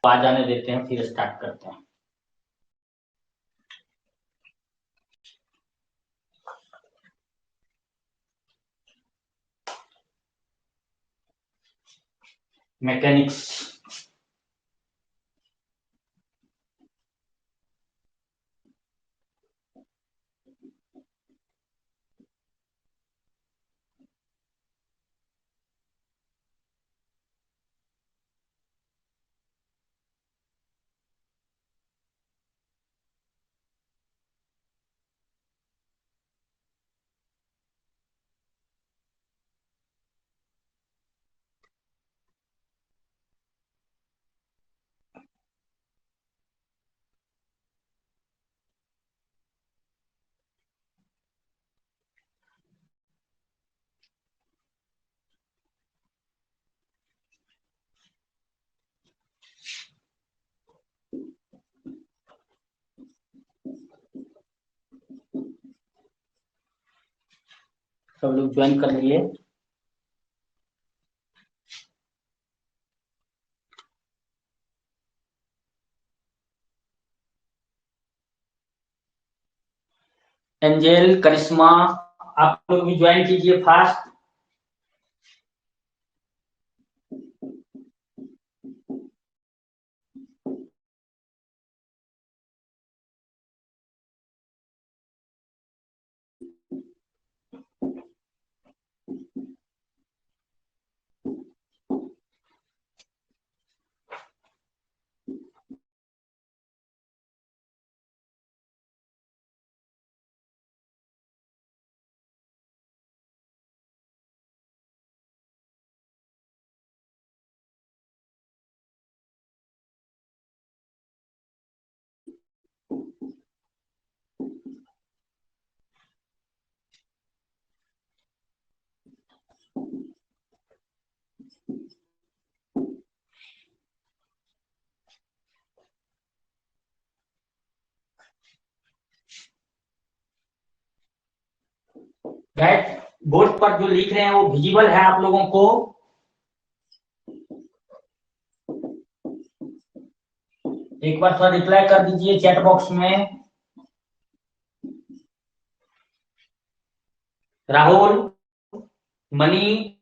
आ जाने देते हैं, फिर स्टार्ट करते हैं। मैकेनिक्स। सब लोग ज्वाइन कर लिए। एंजेल, करिश्मा, आप लोग भी ज्वाइन कीजिए फास्ट। गाइस, बोर्ड पर जो लिख रहे हैं वो विजिबल है आप लोगों को? एक बार थोड़ा रिप्लाई कर दीजिए चैट बॉक्स में। राहुल, मनी,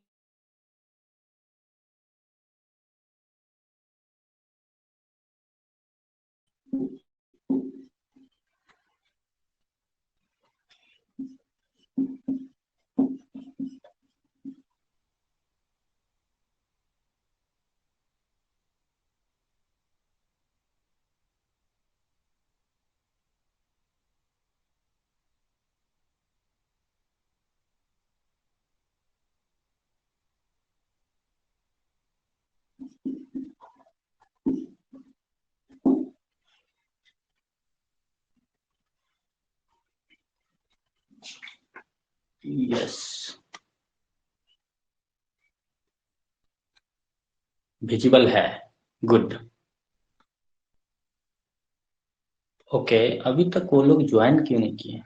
यस, विजिबल है। गुड। ओके, अभी तक वो लोग ज्वाइन क्यों नहीं किए?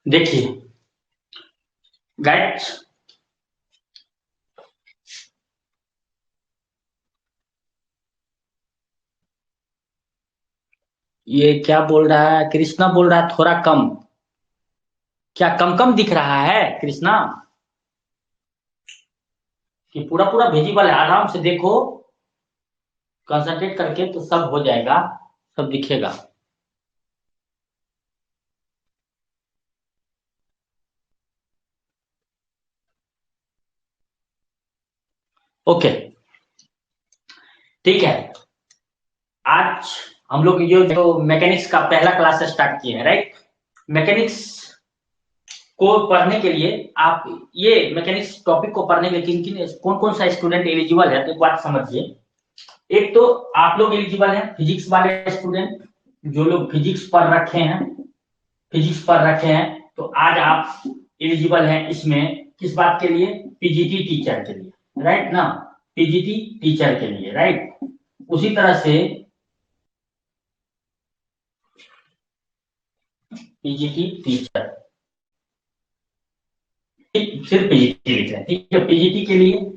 देखिए गाइस, ये क्या बोल रहा है? कृष्णा बोल रहा है थोड़ा कम। क्या कम कम दिख रहा है कृष्णा? कि पूरा पूरा विजिबल है? आराम से देखो, कंसंट्रेट करके तो सब हो जाएगा, सब दिखेगा। ओके, ठीक है। आज हम लोग ये जो मैकेनिक्स का पहला क्लास स्टार्ट किए हैं, राइट। मैकेनिक्स को पढ़ने के लिए आप ये मैकेनिक्स टॉपिक को पढ़ने के लिए किन किन कौन कौन सा स्टूडेंट एलिजिबल है, तो एक बात समझिए। एक तो आप लोग एलिजिबल हैं, फिजिक्स वाले स्टूडेंट, जो लोग फिजिक्स पढ़ रखे हैं, तो आज आप एलिजिबल हैं इसमें, किस बात के लिए, पीजीटी टीचर के लिए, राइट ना, पीजीटी टीचर के लिए, राइट। उसी तरह से पीजीटी टीचर, सिर्फ पीजीटी लिख रहे हैं, ठीक है, पीजीटी के लिए।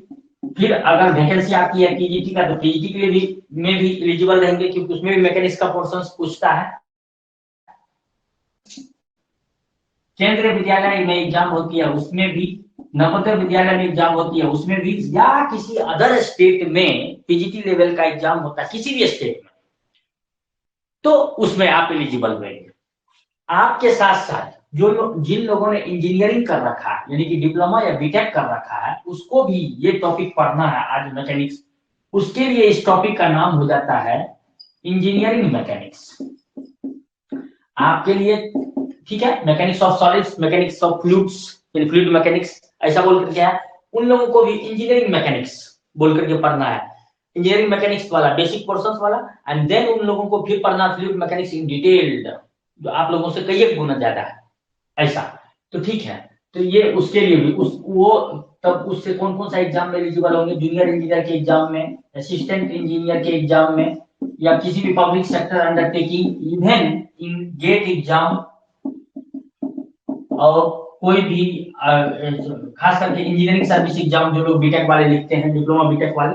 फिर अगर वैकेंसी आती है पीजीटी का, तो पीजीटी के लिए भी में भी एलिजिबल रहेंगे, क्योंकि उसमें भी मैकेनिक्स का पोर्शन पूछता है। केंद्रीय विद्यालय में एग्जाम होती है, उसमें भी, नवोदय विद्यालय में एग्जाम होती है, उसमें भी, या किसी अदर स्टेट में पीजीटी लेवल का एग्जाम होता है किसी भी स्टेट में, तो उसमें आप एलिजिबल रहेंगे। आपके साथ साथ जिन लोगों ने इंजीनियरिंग कर रखा है, यानी कि डिप्लोमा या बीटेक कर रखा है, उसको भी ये टॉपिक पढ़ना है आज, मैकेनिक्स। उसके लिए इस टॉपिक का नाम हो जाता है इंजीनियरिंग मैकेनिक्स, आपके लिए, ठीक है। Mechanics of solids, mechanics of fluids, fluid mechanics, ऐसा बोल करके है। उन लोगों को भी इंजीनियरिंग मैकेनिक्स बोल करके पढ़ना है, इंजीनियरिंग मैकेनिक्स वाला बेसिक पोर्शन वाला। एंड देन उन लोगों को फिर पढ़ना फ्लूइड मैकेनिक्स इन डिटेल्ड, जो आप लोगों से कई गुना ज्यादा है, ऐसा। तो ठीक है, तो ये उसके लिए भी वो तब उससे कौन कौन सा एग्जाम में एलिजिबल होंगे, जूनियर इंजीनियर के एग्जाम में, असिस्टेंट इंजीनियर के एग्जाम में, या किसी भी public sector undertaking, even in GATE exam, और कोई भी खास करके इंजीनियरिंग सर्विस एग्जाम जो लोग बीटेक वाले लिखते हैं, डिप्लोमा बीटेक वाले,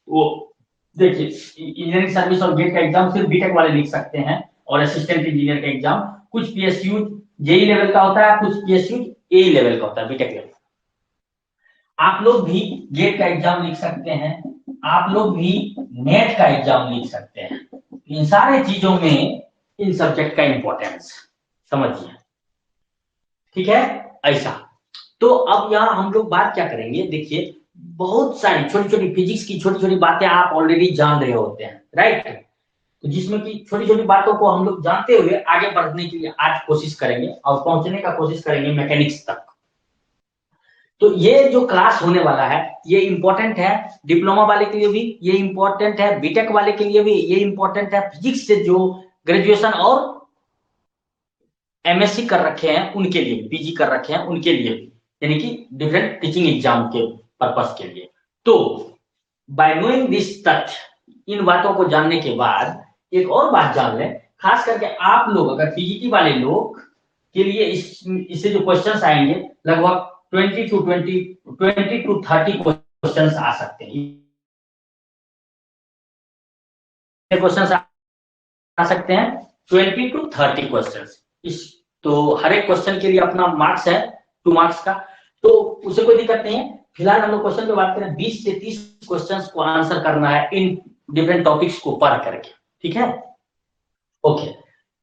वो देखिए, इंजीनियरिंग सर्विस और गेट का एग्जाम सिर्फ बीटेक वाले लिख सकते हैं, और असिस्टेंट इंजीनियर का एग्जाम कुछ पीएसयू जेई लेवल का होता है, कुछ पीएसयू ए लेवल का होता है, बीटेक लेवल। आप लोग भी गेट का एग्जाम लिख सकते हैं, आप लोग भी नेट का एग्जाम लिख सकते हैं। इन सारे चीजों में इन सब्जेक्ट का इंपॉर्टेंस समझिए, ठीक है, ऐसा। तो अब यहाँ हम लोग बात क्या करेंगे, देखिए, बहुत सारी छोटी छोटी फिजिक्स की छोटी छोटी बातें आप ऑलरेडी जान रहे होते हैं, राइट। तो जिसमें कि छोटी छोटी बातों को हम लोग जानते हुए आगे बढ़ने के लिए आज कोशिश करेंगे और पहुंचने का कोशिश करेंगे मैकेनिक्स तक। तो ये जो क्लास होने वाला है, ये इंपॉर्टेंट है डिप्लोमा वाले के लिए भी, ये इंपॉर्टेंट है बीटेक वाले के लिए भी, ये इंपॉर्टेंट है फिजिक्स से जो ग्रेजुएशन और एमएससी कर रखे हैं उनके लिए, पीजी कर रखे हैं उनके लिए, यानी कि डिफरेंट टीचिंग एग्जाम के पर्पस के लिए। तो बाय नोइंग दिस तथ्य, इन बातों को जानने के बाद एक और बात जान लें, खास करके आप लोग अगर पीजीटी वाले लोग के लिए इससे जो क्वेश्चंस आएंगे, लगभग 20 टू 30 क्वेश्चंस आ सकते हैं, क्वेश्चंस आ सकते हैं 20 टू 30 क्वेश्चंस। इस तो हर एक क्वेश्चन के लिए अपना मार्क्स है 2 मार्क्स का, तो उसे कोई दिक्कत नहीं है। फिलहाल हम लोग क्वेश्चन की बात करें, 20 से 30 क्वेश्चंस को आंसर करना है इन डिफरेंट टॉपिक्स को पढ़ करके, ठीक है, ओके।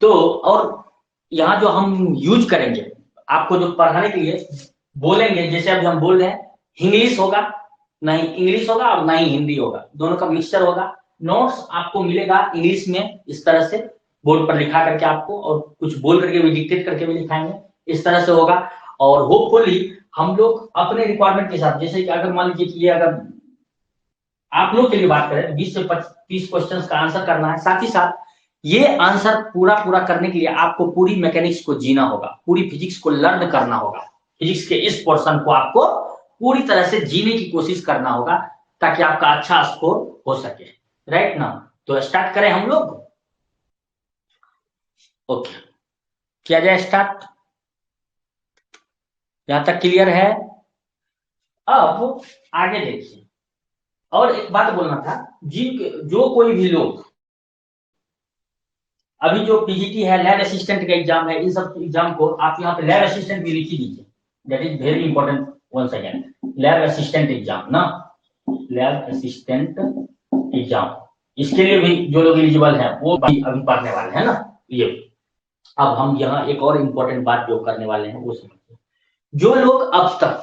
तो और यहाँ जो हम यूज करेंगे आपको जो पढ़ाने के लिए बोलेंगे, जैसे अभी हम बोल रहे हैं, इंग्लिश होगा, नहीं इंग्लिश होगा और नहीं हिंदी होगा, दोनों का मिक्सचर होगा। नोट्स आपको मिलेगा इंग्लिश में, इस तरह से बोर्ड पर लिखा करके आपको, और कुछ बोल करके भी, डिक्टेट करके भी लिखाएंगे, इस तरह से होगा। और होपफुली हम लोग अपने रिक्वायरमेंट के साथ, जैसे कि अगर मान लीजिए कि ये अगर आप लोग के लिए बात करें, 20 से 30 क्वेश्चंस का आंसर करना है, साथ ही साथ ये आंसर पूरा करने के लिए आपको पूरी मैकेनिक्स को जीना होगा, पूरी फिजिक्स को लर्न करना होगा, फिजिक्स के इस पोर्शन को आपको पूरी तरह से जीने की कोशिश करना होगा, ताकि आपका अच्छा स्कोर हो सके, राइट ना। तो स्टार्ट करें हम लोग, ओके, किया जाए स्टार्ट, यहां तक क्लियर है। अब आगे देखिए, और एक बात बोलना था, जो कोई भी लोग अभी जो पीजीटी है, लैब असिस्टेंट का एग्जाम है, इन सब एग्जाम को आप यहाँ पे लैब असिस्टेंट भी लिख ही दीजिए, that is very important, one second, lab assistant exam ना, लैब असिस्टेंट एग्जाम, इसके लिए भी जो लोग एलिजिबल हैं वो भी अभी पढ़ने वाले हैं ना ये। अब हम यहाँ एक और इम्पोर्टेंट बात जो करने वाले हैं वो समझिए, जो लोग अब तक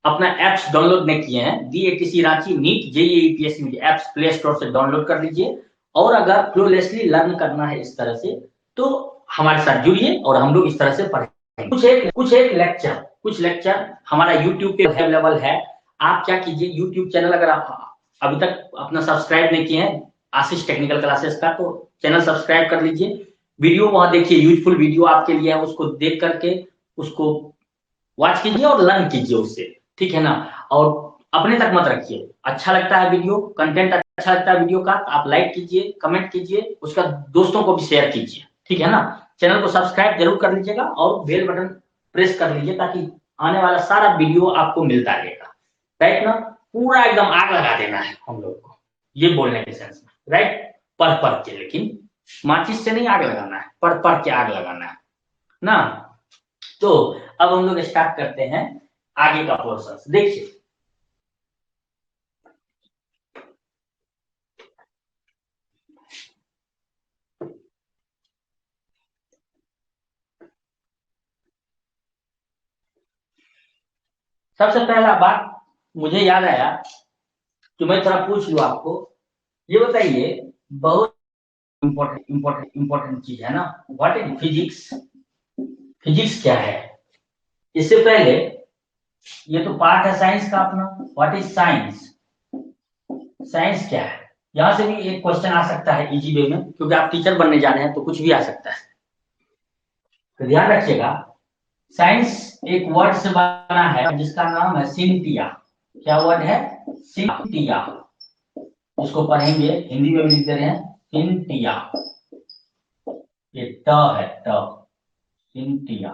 अपना एप्स डाउनलोड नहीं किए हैं, DATC Ranchi NEET JEE PSC apps Play Store से डाउनलोड कर लीजिए। और अगर फ्लोलेसली लर्न करना है इस तरह से, तो हमारे साथ जुड़िए और हम लोग इस तरह से पढ़ेंगे। कुछ लेक्चर हमारा यूट्यूब पे अवेलेबल है। आप क्या कीजिए, यूट्यूब चैनल अगर आप अभी तक अपना सब्सक्राइब नहीं किए हैं आशीष टेक्निकल क्लासेस का, तो चैनल सब्सक्राइब कर लीजिए। वीडियो वहां देखिए, यूजफुल वीडियो आपके लिए है, उसको देख करके उसको वॉच कीजिए और लर्न कीजिए उससे, ठीक है ना। और अपने तक मत रखिए। अच्छा लगता है वीडियो, कंटेंट अच्छा लगता है वीडियो का, आप लाइक कीजिए, कमेंट कीजिए, उसका दोस्तों को भी शेयर कीजिए, ठीक है ना। चैनल को सब्सक्राइब जरूर कर लीजिएगा और बेल बटन प्रेस कर लीजिए, ताकि आने वाला सारा वीडियो आपको मिलता रहेगा, राइट ना। पूरा एकदम आग लगा देना है हम लोग को, ये बोलने के सेंस में, राइट। पढ़ के, लेकिन माचिस से नहीं आग लगाना है, पढ़ के आग लगाना है ना। तो अब हम लोग स्टार्ट करते हैं आगे का पोर्शन। देखिए, सबसे पहला बात मुझे याद आया कि मैं थोड़ा पूछ लूं आपको। ये बताइए, बहुत इंपॉर्टेंट चीज है ना, व्हाट इज फिजिक्स। फिजिक्स क्या है? इससे पहले, ये तो पार्ट है साइंस का अपना। What is science? साइंस क्या है? यहां से भी एक क्वेश्चन आ सकता है इजी वे में, क्योंकि आप टीचर बनने जा रहे हैं तो कुछ भी आ सकता है। तो ध्यान रखिएगा, साइंस एक वर्ड से बना है जिसका नाम है सिंटिया। क्या वर्ड है? सिंटिया। इसको पढ़ेंगे, हिंदी में भी लिख दे रहे हैं सिंटिया। ये ट है, ट, सिंटिया।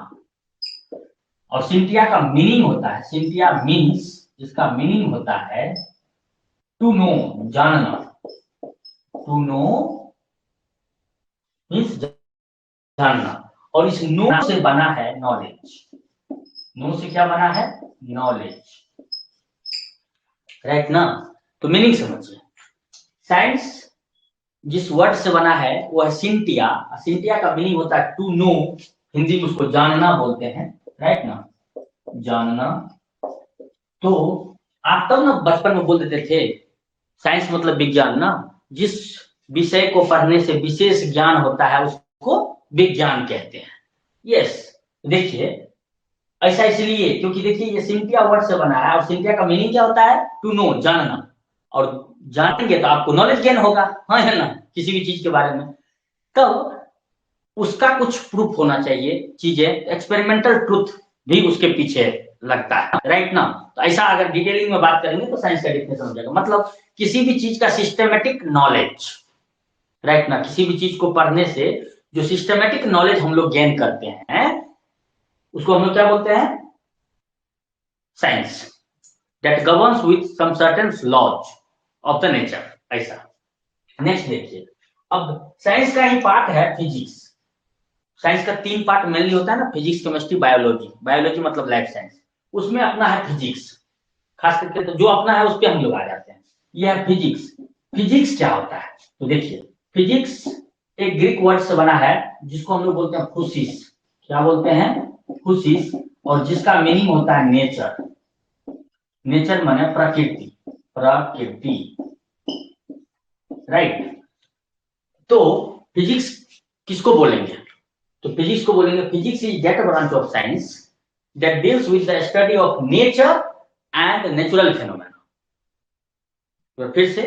और सिंटिया का मीनिंग होता है, सिंटिया मीन्स, जिसका मीनिंग होता है टू नो, जानना। टू नो मीन्स जानना। और इस नो से बना है नॉलेज। नो से क्या बना है? नॉलेज, राइट ना। तो मीनिंग समझिए, साइंस जिस वर्ड से बना है वो है सिंटिया। सिंटिया का मीनिंग होता है टू नो, हिंदी में उसको जानना बोलते हैं, राइट ना, जानना। तो आप तब ना बचपन में बोल देते थे साइंस मतलब विज्ञान ना, जिस विषय को पढ़ने से विशेष ज्ञान होता है उसको विज्ञान कहते हैं। यस, देखिए, ऐसा इसलिए क्योंकि देखिए ये सिंटिया वर्ड से बना है, और सिंटिया का मीनिंग क्या होता है? टू नो, जानना। और जानेंगे तो आपको नॉलेज गेन होगा, हाँ है ना, किसी भी चीज के बारे में। तब उसका कुछ प्रूफ होना चाहिए, चीजें, एक्सपेरिमेंटल ट्रुथ भी उसके पीछे लगता है, राइट ना। तो ऐसा अगर डिटेलिंग में बात करेंगे तो साइंस का डिफिनेशन हो जाएगा, मतलब किसी भी चीज का सिस्टमेटिक नॉलेज, राइट ना। किसी भी चीज को पढ़ने से जो सिस्टमेटिक नॉलेज हम लोग गेन करते हैं, उसको हम लोग क्या बोलते हैं? Science. That governs with some certain laws of the nature, ऐसा। नेक्स्ट देखिए, अब साइंस का ही पार्ट है फिजिक्स। साइंस का 3 पार्ट मेनली होता है ना, फिजिक्स, केमिस्ट्री, बायोलॉजी। बायोलॉजी मतलब लाइफ साइंस। उसमें अपना है फिजिक्स, खास करके तो जो अपना है उस पर हम लोग आ जाते हैं। यह है फिजिक्स। फिजिक्स क्या होता है? तो देखिए, फिजिक्स एक ग्रीक वर्ड से बना है जिसको हम लोग बोलते हैं फुसिस। क्या बोलते हैं? फुसिस। और जिसका मीनिंग होता है नेचर। नेचर माने प्रकृति, प्रकृति, राइट। तो फिजिक्स किसको बोलेंगे? तो फिजिक्स को बोलेंगे, physics is that branch of science that deals with the study of nature and natural phenomena. तो फिर से,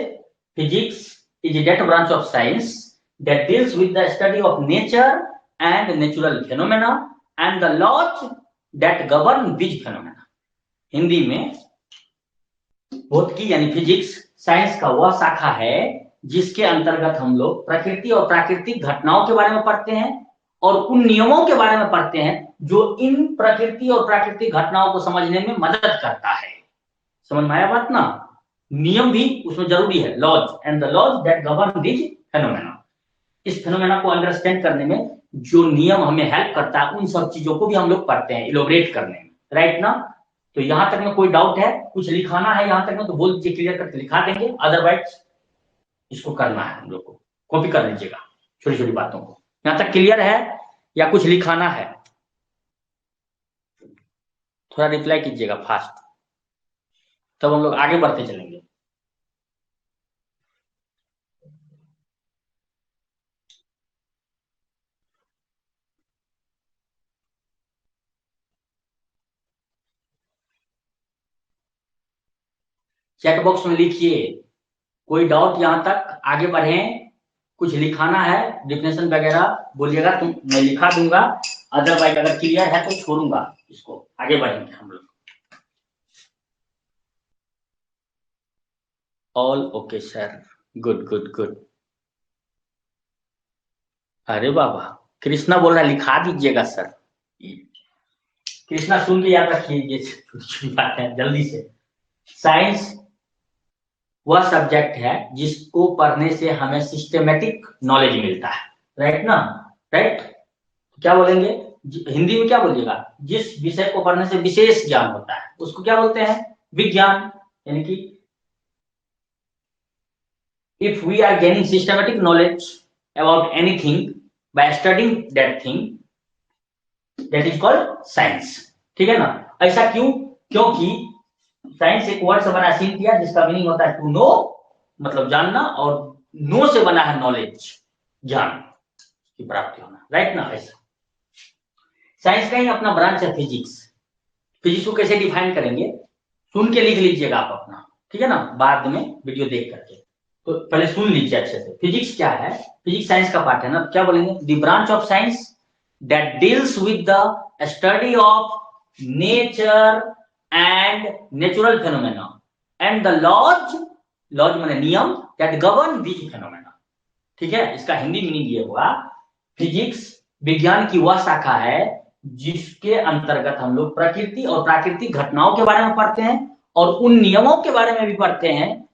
physics is that branch of science that deals with the study of nature and natural phenomena and the laws that govern this phenomena. Hindi में भौतिकी यानी physics science का वह शाखा है जिसके अंतर्गत हम लोग प्रकृति और प्राकृतिक घटनाओं के बारे में पढ़ते हैं, और उन नियमों के बारे में पढ़ते हैं जो इन प्रकृति और प्राकृतिक घटनाओं को समझने में मदद करता है। समझ में आया बात ना? नियम भी उसमें जरूरी है, laws and the laws that govern this phenomena. इस फेनोमेना को अंडरस्टैंड करने में जो नियम हमें हेल्प करता है, उन सब चीजों को भी हम लोग पढ़ते हैं, इलोबरेट करने में, राइट ना। तो यहां तक में कोई डाउट है, कुछ लिखाना है यहां तक में तो बोल दीजिए, क्लियर करके लिखा देंगे। अदरवाइज इसको करना है हम लोग को, कॉपी कर लीजिएगा छोटी छोटी बातों को। यहां तक क्लियर है या कुछ लिखाना है? थोड़ा रिप्लाई कीजिएगा फास्ट। तब हम लोग आगे बढ़ते चलेंगे। चैट बॉक्स में लिखिए, कोई डाउट यहाँ तक, आगे बढ़े, कुछ लिखाना है डिफिनेशन वगैरह बोलिएगा तो मैं लिखा दूंगा, अदरवाइज अगर क्लियर है तो छोड़ूंगा इसको, आगे बढ़ेंगे हम लोग। All okay sir, good good good. अरे बाबा, कृष्णा बोल रहा है लिखा दीजिएगा सर। कृष्णा सुन के याद रखिए, ये छोटी बात है, जल्दी से। साइंस वह सब्जेक्ट है जिसको पढ़ने से हमें सिस्टमेटिक नॉलेज मिलता है, राइट ना? राइट, क्या बोलेंगे हिंदी में, क्या बोलिएगा? जिस विषय को पढ़ने से विशेष ज्ञान होता है उसको क्या बोलते हैं? विज्ञान। यानी कि if we are gaining systematic knowledge about anything by studying that thing, that is called science। ठीक है ना? ऐसा क्यों? क्योंकि साइंस एक वर्ड से बना सिंथिया, जिसका मीनिंग होता है टू नो, मतलब जानना, और नो से बना है नॉलेज, ज्ञान की प्राप्ति होना, राइट ना? ऐसा साइंस का ही अपना ब्रांच है फिजिक्स। फिजिक्स को कैसे डिफाइन करेंगे, सुन के लिख लीजिएगा आप अपना, ठीक है ना, बाद में वीडियो देख करके। तो पहले सुन लीजिए अच्छे से। फिजिक्स क्या है? फिजिक्स साइंस का पार्ट है ना, क्या बोलेंगे? The branch of science that deals with the study of nature and natural phenomena and the laws, laws माने नियम, दैट गवर्न दीज फेनोमेना। ठीक है, इसका हिंदी मीनिंग ये हुआ, फिजिक्स विज्ञान की वह शाखा है जिसके अंतर्गत हम लोग प्रकृति और प्राकृतिक घटनाओं के बारे में पढ़ते हैं, और उन नियमों के बारे में भी पढ़ते हैं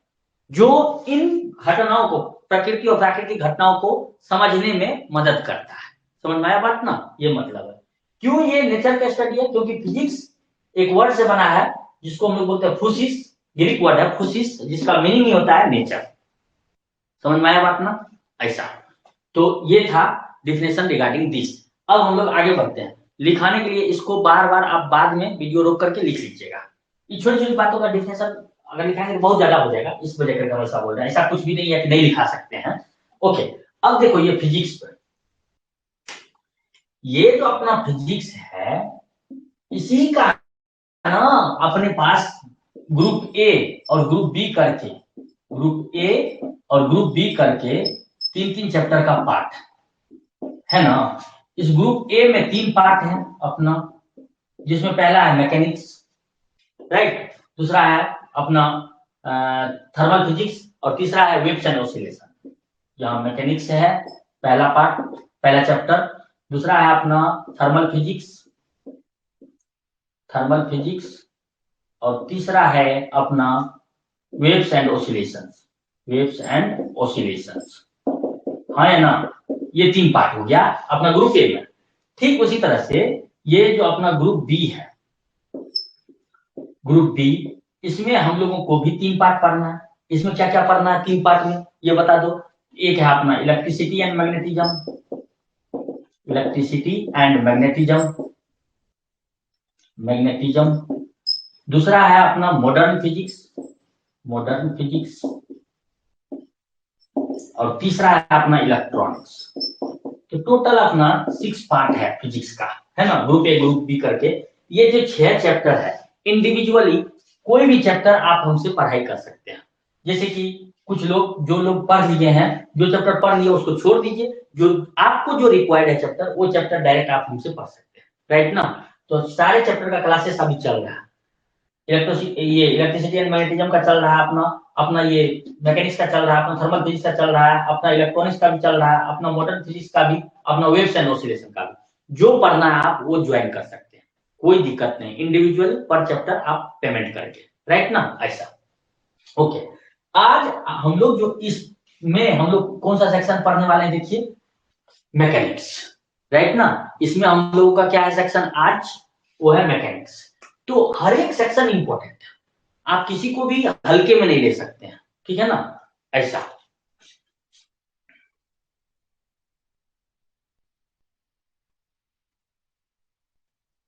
जो इन घटनाओं को, प्रकृति और प्राकृतिक घटनाओं को समझने में मदद करता है। समझ में आया बात ना? ये मतलब है। क्यों ये नेचर का स्टडी है? क्योंकि फिजिक्स एक वर्ड से बना है जिसको हम लोग बोलते हैं फुसिस, ग्रीक वर्ड है फुसिस, जिसका मीनिंग ही होता है नेचर। समझ में आया बात ना? ऐसा। तो ये था डिफिनेशन रिगार्डिंग दिस। अब हम लोग आगे बढ़ते हैं। लिखाने के लिए इसको बार बार आप बाद में वीडियो रोक करके लिख लीजिएगा। ये छोटी छोटी बातों का डिफिनेशन अगर लिखाएंगे तो बहुत ज्यादा हो जाएगा, इस वजह करके हम ऐसा बोल रहे हैं। ऐसा कुछ भी नहीं है कि नहीं लिखा सकते हैं। ओके, अब देखो ये फिजिक्स पर, ये जो अपना फिजिक्स है इसी का ना अपने पास ग्रुप ए और ग्रुप बी करके, ग्रुप ए और ग्रुप बी करके तीन तीन चैप्टर का पार्ट है ना। इस ग्रुप ए में तीन पार्ट है अपना, जिसमें पहला है मैकेनिक्स, राइट, दूसरा है अपना थर्मल फिजिक्स, और तीसरा है वेव्स एंड ऑसिलेशन। यहाँ मैकेनिक्स है पहला पार्ट, पहला चैप्टर, दूसरा है अपना थर्मल फिजिक्स, थर्मल फिजिक्स, और तीसरा है अपना waves and oscillations, waves and oscillations, है ना। ये तीन पार्ट हो गया अपना ग्रुप ए में। ठीक उसी तरह से ये जो अपना ग्रुप बी है, ग्रुप बी, इसमें हम लोगों को भी तीन पार्ट पढ़ना है। इसमें क्या क्या पढ़ना है तीन पार्ट में, ये बता दो। एक है अपना electricity and magnetism, electricity and magnetism, magnetism. दूसरा है अपना मॉडर्न फिजिक्स, मॉडर्न फिजिक्स, और तीसरा है अपना इलेक्ट्रॉनिक्स। तो टोटल अपना 6 पार्ट है फिजिक्स का, है ना, ग्रुप ए ग्रुप बी करके। ये जो 6 चैप्टर है, इंडिविजुअली कोई भी चैप्टर आप हमसे पढ़ाई कर सकते हैं। जैसे कि कुछ लोग, जो लोग पढ़ लिए हैं, जो चैप्टर पढ़ लिए उसको छोड़ दीजिए, जो आपको जो रिक्वायर्ड है चैप्टर, वो चैप्टर डायरेक्ट आप हमसे पढ़ सकते हैं, राइट ना। तो सारे चैप्टर का क्लासेस अभी चल रहा है। ये इलेक्ट्रिसिटी एंड मैग्नेटिज्म का चल रहा है अपना, अपना ये मैकेनिक्स का चल रहा है, अपना थर्मल फिजिक्स का चल रहा है, अपना इलेक्ट्रॉनिक्स का भी चल रहा है, अपना मॉडर्न फिजिक्स का भी, अपना वेव्स एंड ऑसिलेशन का भी। जो पढ़ना है आप वो ज्वाइन कर सकते हैं, कोई दिक्कत नहीं, इंडिविजुअल पर चैप्टर आप पेमेंट करके, राइट ना, ऐसा। ओके, आज हम लोग जो इसमें हम लोग कौन सा सेक्शन पढ़ने वाले हैं, देखिए मैकेनिक्स, राइट ना। इसमें हम लोगों का क्या है सेक्शन आज, वो है मैकेनिक्स। तो हर एक सेक्शन इंपॉर्टेंट है, आप किसी को भी हल्के में नहीं ले सकते हैं, ठीक है ना, ऐसा।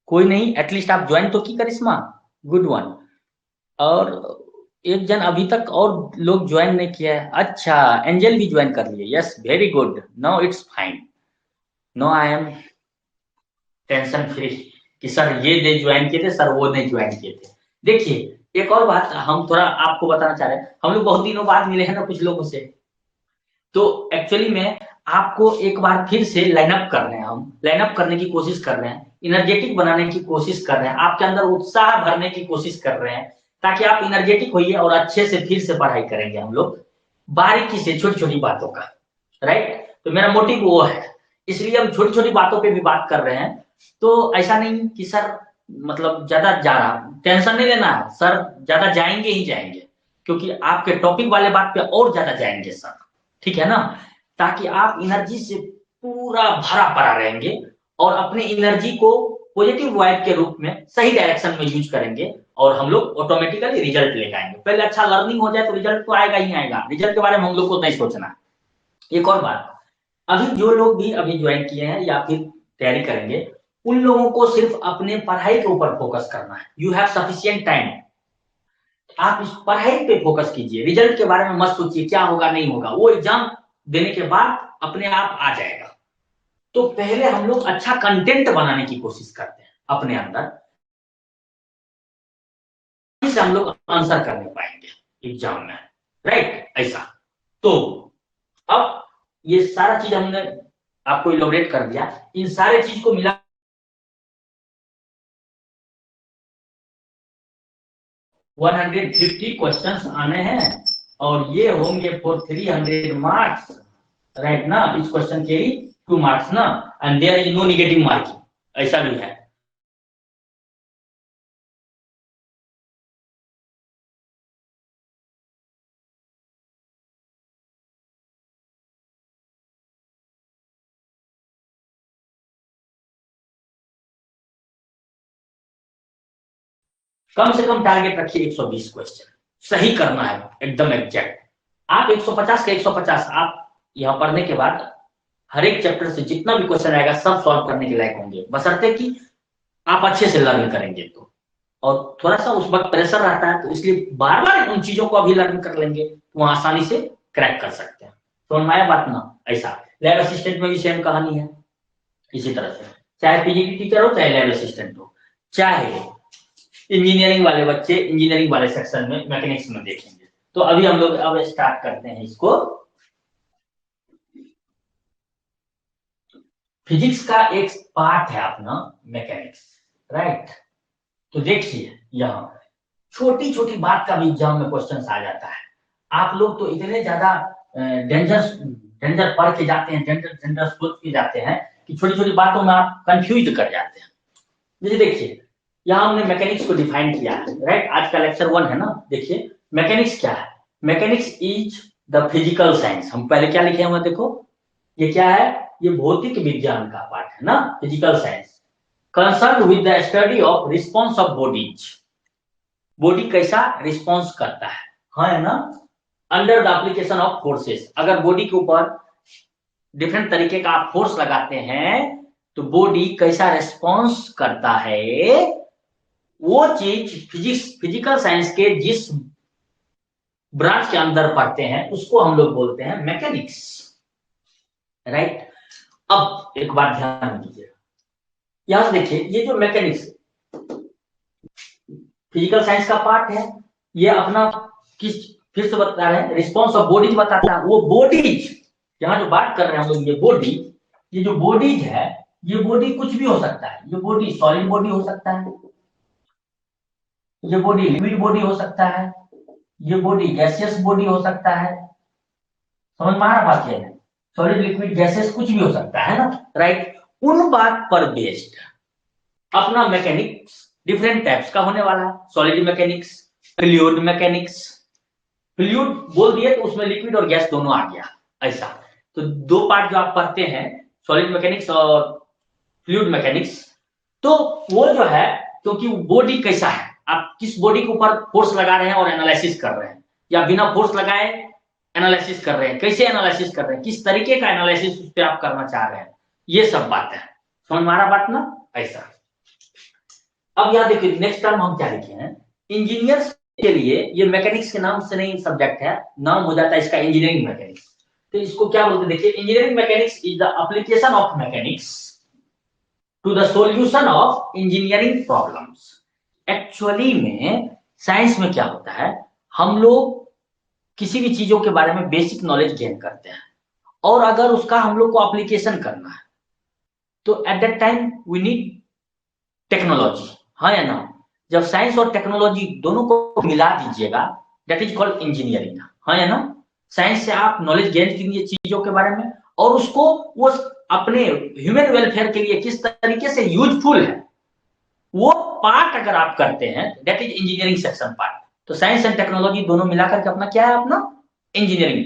कोई नहीं, एटलीस्ट आप ज्वाइन तो की करिश्मा, गुड वन। और एक जन अभी तक और लोग ज्वाइन नहीं किया है। अच्छा, एंजल भी ज्वाइन कर लिए। Yes, very good, now it's fine. No I am tension free कि सर ये दे ज्वाइन किए थे, सर वो नहीं ज्वाइन किए थे। देखिए एक और बात हम थोड़ा आपको बताना चाह रहे हैं, हम लोग बहुत दिनों बाद मिले हैं ना कुछ लोगों से, तो एक्चुअली में आपको एक बार फिर से लाइन अप कर रहे हैं, हम लाइन अप करने की कोशिश कर रहे हैं, इनर्जेटिक बनाने की कोशिश कर रहे हैं, आपके अंदर उत्साह भरने की कोशिश कर रहे हैं, ताकि आप इनर्जेटिक होइए और अच्छे से फिर से पढ़ाई करेंगे हम लोग बारीकी से, छोटी छोटी बातों का। राइट, तो मेरा मोटिव वो है, इसलिए हम छोटी छोटी बातों पे भी बात कर रहे हैं। तो ऐसा नहीं कि सर मतलब ज्यादा जा रहा, टेंशन नहीं लेना है सर, ज्यादा जाएंगे ही जाएंगे, क्योंकि आपके टॉपिक वाले बात पे और ज्यादा जाएंगे सर, ठीक है ना, ताकि आप एनर्जी से पूरा भरा पड़ा रहेंगे और अपने एनर्जी को पॉजिटिव वाइब के रूप में सही डायरेक्शन में यूज करेंगे, और हम लोग ऑटोमेटिकली रिजल्ट लेकर आएंगे। पहले अच्छा लर्निंग हो जाए तो रिजल्ट तो आएगा ही आएगा, रिजल्ट के बारे में हम लोग को नहीं सोचना। एक और बात, अभी जो लोग भी अभी ज्वाइन किए हैं या फिर तैयारी करेंगे, उन लोगों को सिर्फ अपने पढ़ाई के ऊपर फोकस करना है। यू हैव सफिशिएंट टाइम, आप इस पढ़ाई पे फोकस कीजिए, रिजल्ट के बारे में मत सोचिए क्या होगा नहीं होगा, वो एग्जाम देने के बाद अपने आप आ जाएगा। तो पहले हम लोग अच्छा कंटेंट बनाने की कोशिश करते हैं अपने अंदर, से हम लोग आंसर करने पाएंगे एग्जाम में। राइट, ऐसा। तो अब ये सारा चीज हमने आपको इलोबरेट कर दिया, इन सारे चीज को मिला 150 क्वेश्चंस आने हैं, और ये होंगे फॉर 300 मार्क्स। राइट ना, इस क्वेश्चन के लिए 2 मार्क्स ना, and there is no negative marking, ऐसा भी है। कम से कम टारगेट रखिए 120 क्वेश्चन, सही करना है एकदम एग्जैक्ट। आप 150 के 150 आप यहाँ पढ़ने के बाद हर एक चैप्टर से जितना भी क्वेश्चन आएगा सब सॉल्व करने के लायक होंगे, बशर्ते कि आप अच्छे से लर्न करेंगे तो। और थोड़ा सा उस वक्त प्रेशर रहता है, तो इसलिए बार बार उन चीजों को अभी लर्न कर लेंगे तो वहां आसानी से क्रैक कर सकते हैं। तो नया बात ना, ऐसा लैब असिस्टेंट में भी सेम कहानी है। इसी तरह से चाहे पीजीटी टीचर हो, चाहे लैब असिस्टेंट हो, चाहे इंजीनियरिंग वाले बच्चे इंजीनियरिंग वाले सेक्शन में मैकेनिक्स में देखेंगे। तो अभी हम लोग अब स्टार्ट करते हैं इसको। फिजिक्स का एक पार्ट है अपना मैकेनिक्स। राइट, तो देखिए यहाँ छोटी छोटी बात का भी एग्जाम में क्वेश्चन आ जाता है। आप लोग तो इतने ज्यादा डेंजर डेंजर पढ़ के जाते हैं, डेंजर डेंजर सोच के जाते हैं कि छोटी छोटी बातों में आप कंफ्यूज कर जाते हैं। जैसे देखिए यहाँ हमने मैकेनिक्स को डिफाइन किया है। राइट, आज का लेक्चर 1 है ना। देखिए मैकेनिक्स क्या है, mechanics is the physical science. हम पहले क्या लिखे हुए देखो, ये क्या है, ये भौतिक विज्ञान का पार्ट है ना, physical science concern with the study of response of bodies. Body कैसा रिस्पॉन्स करता है, हाँ है ना, under the application of forces. अगर बॉडी के ऊपर डिफरेंट तरीके का आप फोर्स लगाते हैं तो बॉडी कैसा रिस्पॉन्स करता है, वो चीज फिजिकल साइंस के जिस ब्रांच के अंदर पढ़ते हैं उसको हम लोग बोलते हैं मैकेनिक्स। राइट, अब एक बात ध्यान दीजिए, यहां से देखिए ये जो मैकेनिक्स फिजिकल साइंस का पार्ट है, ये अपना किस, फिर से बता रहे हैं, रिस्पॉन्स ऑफ बॉडीज बताता है। वो बॉडीज यहाँ जो बात कर रहे हैं हम लोग, ये बॉडी, ये जो बॉडीज है, ये बॉडी कुछ भी हो सकता है। ये बॉडी सॉलिड बॉडी हो सकता है, ये बॉडी लिक्विड बॉडी हो सकता है, ये बॉडी गैसियस बॉडी हो सकता है। समझ में आ रहा बात है, सॉलिड लिक्विड गैसेस कुछ भी हो सकता है ना। राइट, उन बात पर बेस्ड अपना मैकेनिक्स डिफरेंट टाइप्स का होने वाला है। Solid mechanics, fluid mechanics, fluid बोल दिए तो उसमें लिक्विड और गैस दोनों आ गया, ऐसा। तो दो पार्ट जो आप पढ़ते हैं, सॉलिड मैकेनिक्स और फ्लूइड मैकेनिक्स, तो वो जो है, क्योंकि बॉडी कैसा है, आप किस बॉडी के ऊपर फोर्स लगा रहे हैं और एनालिसिस कर रहे हैं, या बिना फोर्स लगाए एनालिसिस कर रहे हैं, कैसे एनालिसिस कर रहे हैं, किस तरीके का एनालिसिस उस पर आप करना चाह रहे हैं, ये सब बातें हैं। समझ में आ रहा बात ना, ऐसा। अब यहाँ देखिए नेक्स्ट टर्म हम क्या लिखे हैं, इंजीनियर्स के लिए ये मैकेनिक्स के नाम से नहीं सब्जेक्ट है, नाम हो जाता है इसका इंजीनियरिंग मैकेनिक्स। तो इसको क्या बोलते हैं, देखिए, engineering mechanics is the application of mechanics to the solution of engineering problems. Actually में साइंस में क्या होता है, हम लोग किसी भी चीजों के बारे में बेसिक नॉलेज गेन करते हैं, और अगर उसका हम लोग को एप्लीकेशन करना है तो at that time we need technology, हाँ या ना। जब साइंस और टेक्नोलॉजी दोनों को मिला दीजिएगा, दैट इज कॉल्ड इंजीनियरिंग, हाँ या ना। साइंस से आप नॉलेज गेन कीजिए चीजों के बारे में, और उसको वो अपने ह्यूमन वेलफेयर के लिए किस तरीके से यूजफुल है, वो पार्ट अगर आप करते हैं, that is engineering section part. तो साइंस एंड टेक्नोलॉजी दोनों मिलाकर के अपना क्या है, अपना इंजीनियरिंग,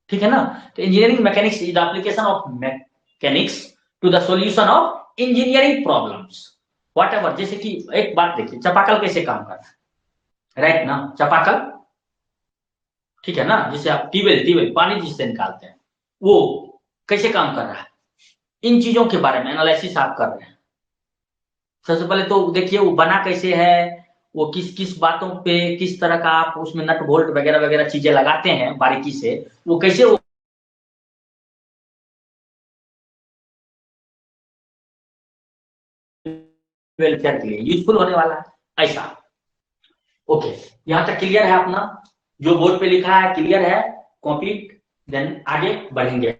ठीक है ना। तो engineering mechanics is the application of mechanics to the solution of engineering problems whatever. जैसे कि एक बात देखिए, चापाकल कैसे काम कर रहा है, राइट ना, चापाकल, ठीक है ना, जिसे आप ट्यूबवेल ट्यूबवेल पानी जिससे निकालते हैं, वो कैसे काम कर रहा है, इन चीजों के बारे में एनालिसिस आप कर रहे हैं। सबसे पहले तो देखिए वो बना कैसे है, वो किस किस बातों पे किस तरह का आप उसमें नट बोल्ट वगैरह वगैरह चीजें लगाते हैं बारीकी से, वो कैसे वो वेलफेयर के लिए यूजफुल होने वाला है, ऐसा। ओके, यहाँ तक क्लियर है अपना, जो बोर्ड पे लिखा है क्लियर है, कॉपी, देन आगे बढ़ेंगे।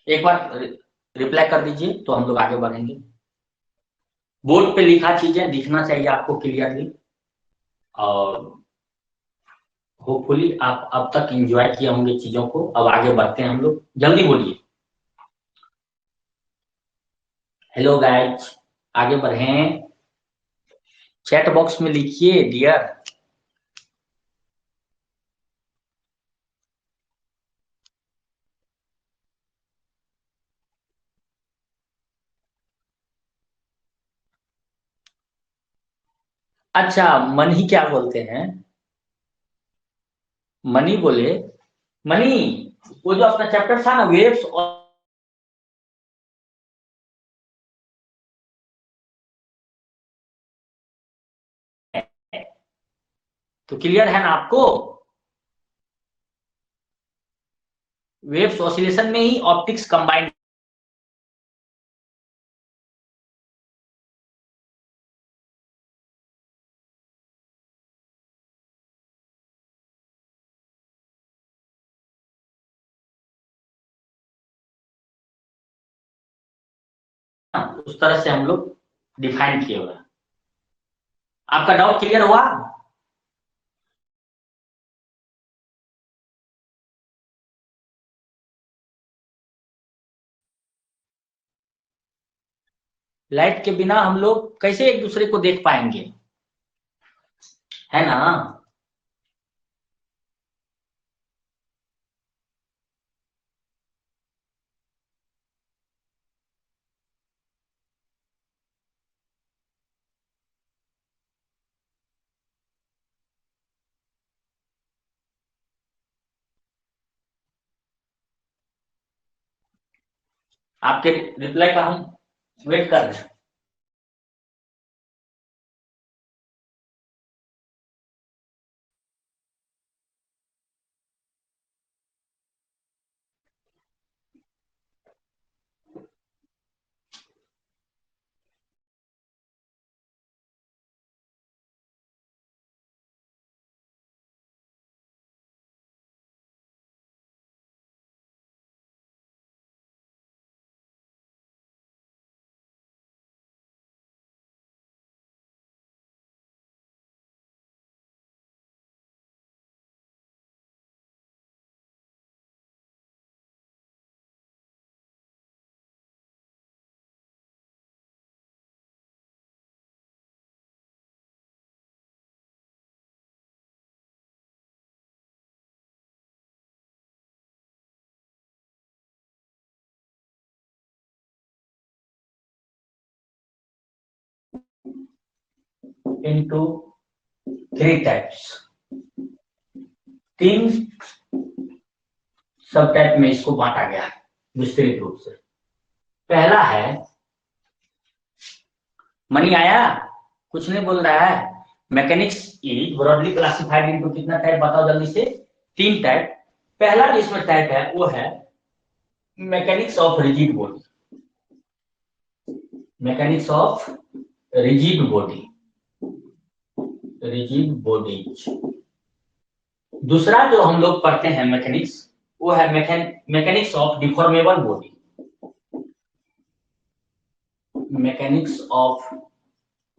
एक बार रिप्लाई कर दीजिए तो हम लोग आगे बढ़ेंगे। बोर्ड पे लिखा चीजें दिखना चाहिए आपको क्लियरली, और होपफुली आप अब तक एंजॉय किए होंगे चीजों को। अब आगे बढ़ते हैं हम लोग, जल्दी बोलिए। हेलो गाइज, आगे बढ़ें, चैट बॉक्स में लिखिए डियर। अच्छा, मनी क्या बोलते हैं, मनी बोले, मनी, वो जो अपना चैप्टर था ना वेव्स और, तो क्लियर है ना आपको, वेव्स ऑसिलेशन में ही ऑप्टिक्स कंबाइंड, उस तरह से हम लोग डिफाइन किए हुए हैं। आपका डाउट क्लियर हुआ। लाइट के बिना हम लोग कैसे एक दूसरे को देख पाएंगे, है ना। आपके रिप्लाई का हम वेट कर रहे हैं। into 3 टाइप्स, 3 सब टाइप में इसको बांटा गया है विस्तृत रूप से। पहला है, मनी आया, कुछ नहीं बोल रहा है। Mechanics is broadly classified into कितना टाइप बताओ जल्दी से, 3 टाइप। पहला जो इसमें टाइप है वो है mechanics of rigid body, mechanics of rigid body, rigid bodies. दूसरा जो हम लोग पढ़ते हैं मैकेनिक्स, वो है mechanics of deformable body, mechanics of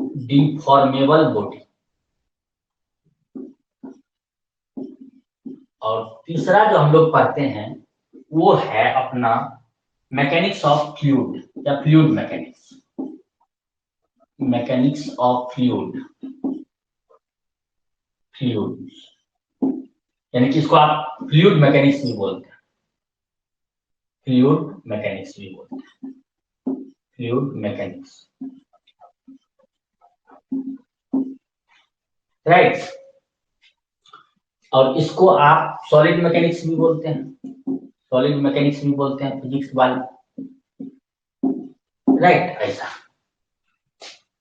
deformable body. और तीसरा जो हम लोग पढ़ते हैं वो है अपना मैकेनिक्स ऑफ फ्लूइड या fluid mechanics, mechanics of fluid, fluid यानी कि इसको आप फ्लूइड मैकेनिक्स भी बोलते हैं, फ्लूइड मैकेनिक्स भी बोलते हैं, फ्लूइड मैकेनिक्स, राइट। और इसको आप सॉलिड मैकेनिक्स भी बोलते हैं, सॉलिड मैकेनिक्स भी बोलते हैं फिजिक्स वाले, राइट, ऐसा,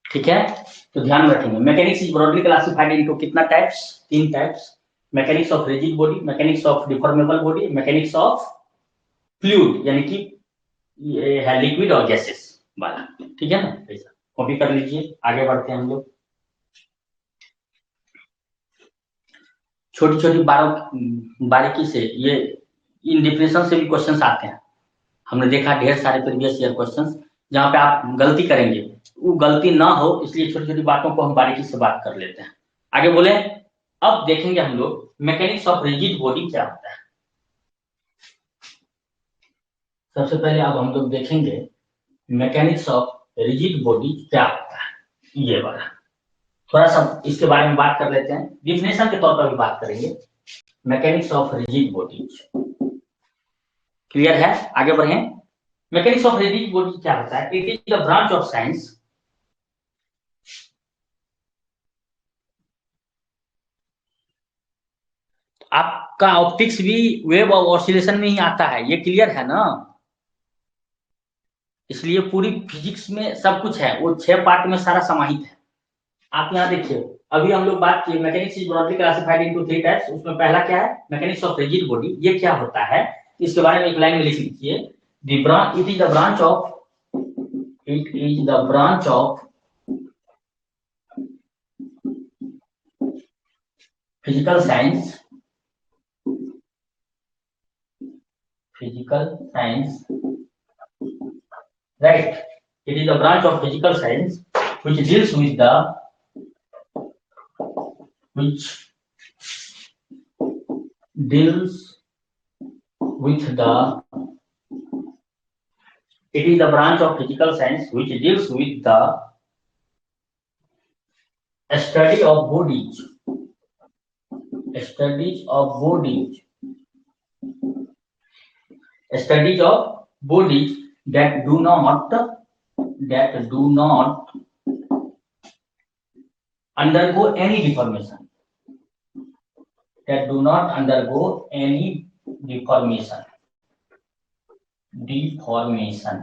ठीक है। तो ध्यान में रखेंगे, mechanics is broadly classified into कितना types, 3 types, mechanics of rigid body, mechanics of deformable body, mechanics of fluid यानी कि ये है लिक्विड और गैसेस वाला, ठीक है ना। ऐसा कॉपी कर लीजिए, आगे बढ़ते हैं हम लोग। छोटी छोटी बारीकी से ये इन डिफिनेशन से भी क्वेश्चंस आते हैं। हमने देखा ढेर सारे प्रीवियस ईयर क्वेश्चंस जहां पे आप गलती करेंगे, वो गलती ना हो इसलिए छोटी छोटी बातों को हम बारीकी से बात कर लेते हैं। आगे बोले, अब देखेंगे हम लोग मैकेनिक्स ऑफ रिजिड बॉडी क्या होता है। सबसे पहले अब हम लोग देखेंगे मैकेनिक्स ऑफ रिजिड बॉडी क्या होता है, ये वाला थोड़ा सा इसके बारे में बात कर लेते हैं, डिफिनेशन के तौर पर भी बात करेंगे। Mechanics of rigid body clear है, आगे बढ़े। मैकेनिक्स ऑफ रिजिड बॉडी क्या होता है, it is the branch of science आपका ऑप्टिक्स भी वेव और ऑसिलेशन में ही आता है, ये क्लियर है ना। इसलिए पूरी फिजिक्स में सब कुछ है, वो 6 पार्ट में सारा समाहित है। आप यहाँ देखिए, अभी हम लोग बात किए mechanics is broadly classified into 3 types, उसमें पहला क्या है, मैकेनिक्स ऑफ रिजिड बॉडी। ये क्या होता है इसके बारे में एक लाइन में लिख लीजिए, it is the branch of, it is the branch of physical science, physical science, right, it is the branch of physical science which deals with the, which deals with the, it is the branch of physical science which deals with the study of bodies, studies of bodies, studies of bodies that do not undergo any deformation, that do not undergo any deformation, deformation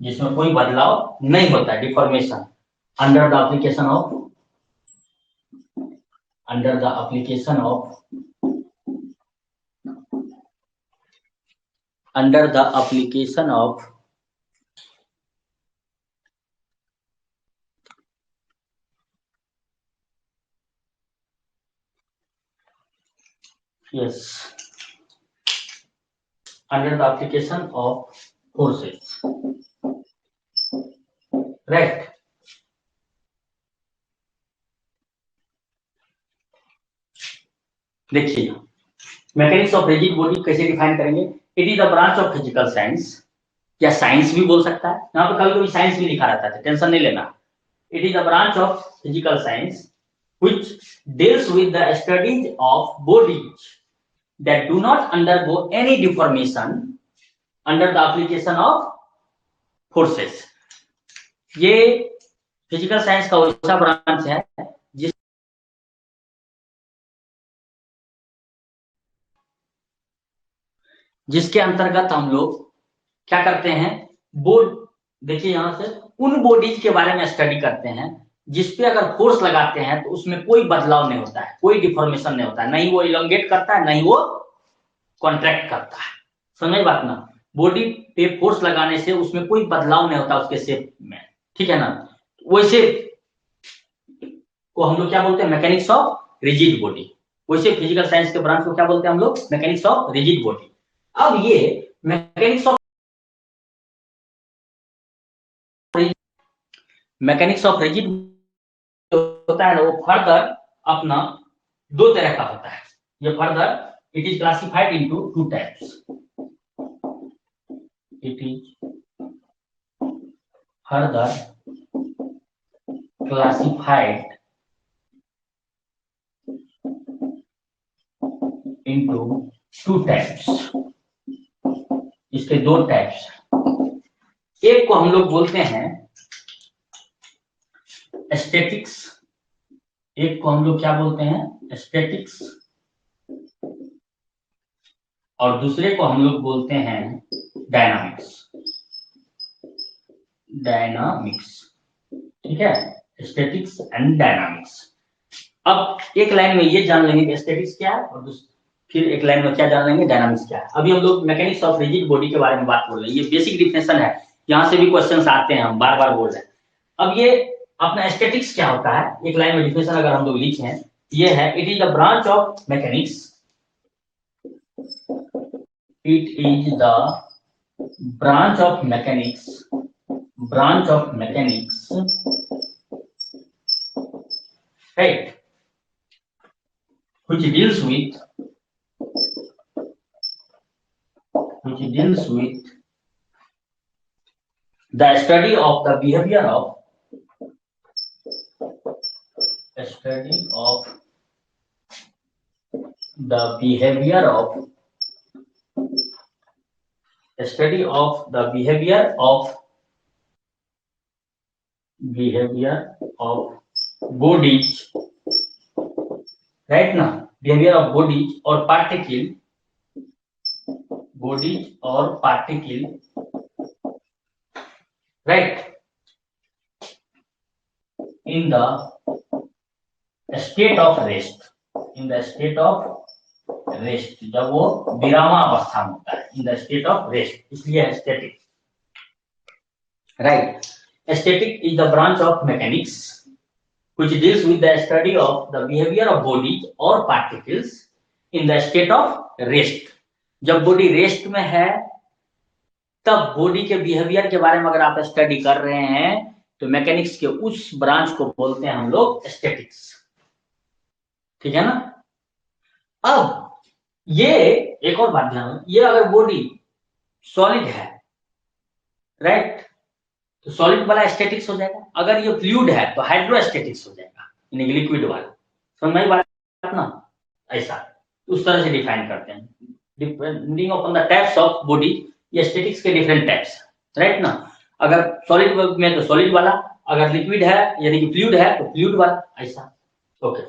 जिसमें कोई बदलाव नहीं होता है, deformation, under the application of, under the application of, under the application of yes, under the application of forces, right। देखिए mechanics of rigid body कैसे define करेंगे, it is the branch of physical science, या science भी बोल सकता है, यहाँ पे कभी कभी साइंस भी लिखा रहता है, टेंशन नहीं लेना। It is the branch of physical science which deals with the studies of bodies that do not undergo any deformation under the application of forces। ये फिजिकल साइंस का वैसा ब्रांच है जिस जिसके अंतर्गत हम लोग क्या करते हैं, बोर्ड, देखिए यहां से उन बॉडीज के बारे में स्टडी करते हैं जिसपे अगर फोर्स लगाते हैं तो उसमें कोई बदलाव नहीं होता है, कोई डिफॉर्मेशन नहीं होता है, नहीं वो इलोंगेट करता है, नहीं वो कॉन्ट्रैक्ट करता है। समझ बात ना, बॉडी पे फोर्स लगाने से उसमें कोई बदलाव नहीं होता उसके शेप में, ठीक है ना। वैसे को हम लोग क्या बोलते हैं, मैकेनिक्स ऑफ रिजिड बॉडी। वैसे फिजिकल साइंस के ब्रांच को क्या बोलते हैं हम लोग, मैकेनिक्स ऑफ रिजिड बॉडी। अब ये मैकेनिक्स ऑफ रिजिड होता है ना, वो फर्दर अपना दो तरह का होता है। ये further it is classified into two types. It is further classified into two types. इसके दो टाइप्स, एक को हम लोग बोलते हैं एस्थेटिक्स, एक को हम लोग क्या बोलते हैं, एस्थेटिक्स, और दूसरे को हम लोग बोलते हैं डायनामिक्स। डायनामिक्स, ठीक है, एस्थेटिक्स एंड डायनामिक्स। अब एक लाइन में ये जान लेंगे कि एस्थेटिक्स क्या है, और फिर एक लाइन में क्या जान लेंगे, डायनामिक्स क्या है। अभी हम लोग मैकेनिक्स ऑफ रिजिड बॉडी के बारे में बात कर रहे हैं, ये बेसिक डिफिनेशन है, यहाँ से भी क्वेश्चंस आते हैं, हम बार बार बोल रहे हैं। अब ये अपना एस्थेटिक्स क्या होता है, एक लाइन में डिफिनेशन अगर हम लोग लिखे, ये है, it is the branch of mechanics, it is the branch of mechanics, branch of mechanics, right, which deals with the study of the behavior of study of the behavior of bodies, right ना, behavior of bodies और particle, right, in the state of rest, जब वो विरामावस्था में होता है, in the state of rest, इसलिए static, right. Static is the branch of mechanics which deals with the study of the behavior of bodies or particles in the state of rest। जब body rest में है तब body के behaviour के बारे में अगर आप स्टडी कर रहे हैं तो मैकेनिक्स के उस ब्रांच को बोलते हैं हम लोग एस्थेटिक्स, ठीक है ना। अब ये एक और बात ध्यान, ये अगर बॉडी सॉलिड है, राइट, तो सॉलिड वाला एस्थेटिक्स हो जाएगा, अगर ये फ्लूइड है तो हाइड्रोस्टेटिक्स हो जाएगा, यानी लिक्विड वाला। समझ में आई बात ना, ऐसा उस तरह से डिफाइन करते हैं, depending upon the types of body, ये एस्थेटिक्स के डिफरेंट टाइप्स, राइट ना। अगर सॉलिड में तो सॉलिड वाला, अगर लिक्विड है यानी कि फ्लूइड है तो फ्लूइड वाला, ऐसा। ओके,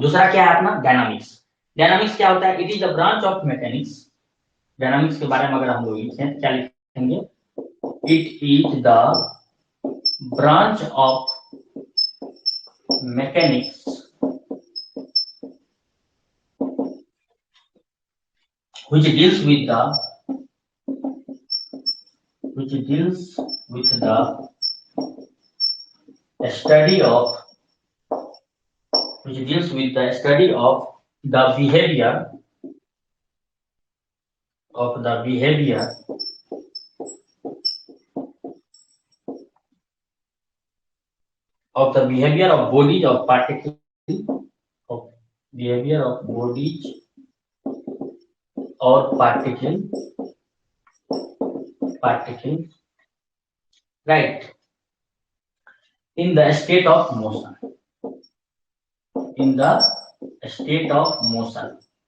दूसरा क्या है अपना, डायनामिक्स। डायनामिक्स क्या होता है, it is the branch of mechanics. Dynamics के बारे में अगर हम लोग लिखें, क्या लिखेंगे, it is the branch of mechanics which deals with the study of the behavior of bodies of particles, of behavior of bodies or particles, right, in the state of motion,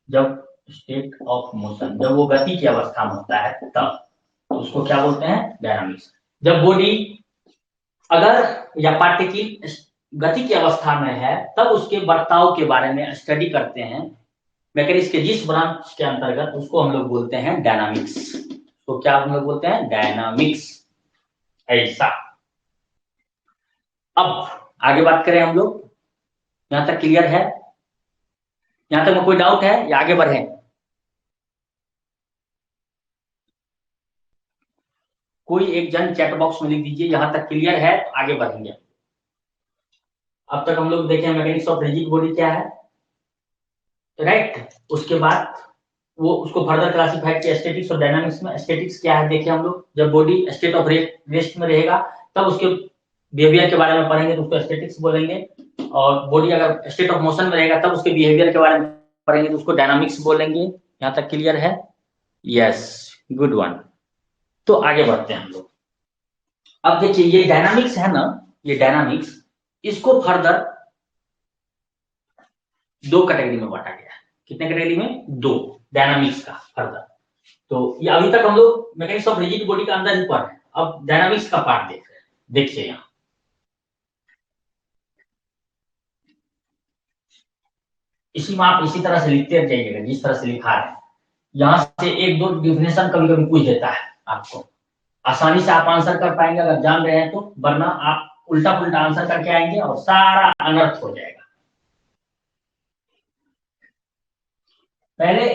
जब स्टेट ऑफ मोशन, जब वो गति की अवस्था में होता है तब, तो उसको क्या बोलते हैं, डायनामिक्स। जब बॉडी अगर या पार्टी की गति की अवस्था में है तब उसके बर्ताव के बारे में स्टडी करते हैं मैकेनिक्स के जिस ब्रांच के अंतर्गत, उसको हम लोग बोलते हैं डायनामिक्स। तो क्या हम लोग बोलते हैं? डायनामिक्स। ऐसा। अब आगे बात करें हम लोग, यहां तक क्लियर है? यहां तक में कोई डाउट है या आगे बढ़े? कोई एक जन चैट बॉक्स में लिख दीजिए यहां तक क्लियर है, तो आगे बढ़ेंगे। अब तक हम लोग देखें मैकेनिक्स ऑफ रिजिड बॉडी क्या है, राइट। उसके बाद वो उसको फर्दर क्लासिफाइड किया स्टैटिक्स और डायनामिक्स में। स्टैटिक्स क्या है देखें हम लोग, जब बॉडी स्टेट ऑफ रेस्ट में रहेगा तब उसके बिहेवियर के बारे में पढ़ेंगे तो उसको स्टैटिक्स बोलेंगे, और बॉडी अगर स्टेट ऑफ मोशन में रहेगा तब उसके बिहेवियर के बारे में पढ़ेंगे तो उसको डायनामिक्स बोलेंगे। यहाँ तक क्लियर है? Yes, good one. तो आगे बढ़ते हैं हम लोग। अब देखिए ये डायनामिक्स है ना, ये डायनामिक्स, इसको फर्दर दो कैटेगरी में बांटा गया है। कितने कैटेगरी में? दो। डायनामिक्स का फर्दर, तो ये अभी तक हम लोग मैकेनिक्स ऑफ रिजिड बॉडी का अंदर ही पढ़ रहे हैं, अब डायनामिक्स का पार्ट देख रहे हैं। देखिए यहाँ इसी में आप इसी तरह से लिखते जाइएगा जिस तरह से लिखा है। यहाँ से एक दो डिफिनेशन कभी कभी पूछ देता है आपको, आसानी से आप आंसर कर पाएंगे अगर जान रहे हैं तो, वरना आप उल्टा पुल्टा आंसर करके आएंगे और सारा अनर्थ हो जाएगा। पहले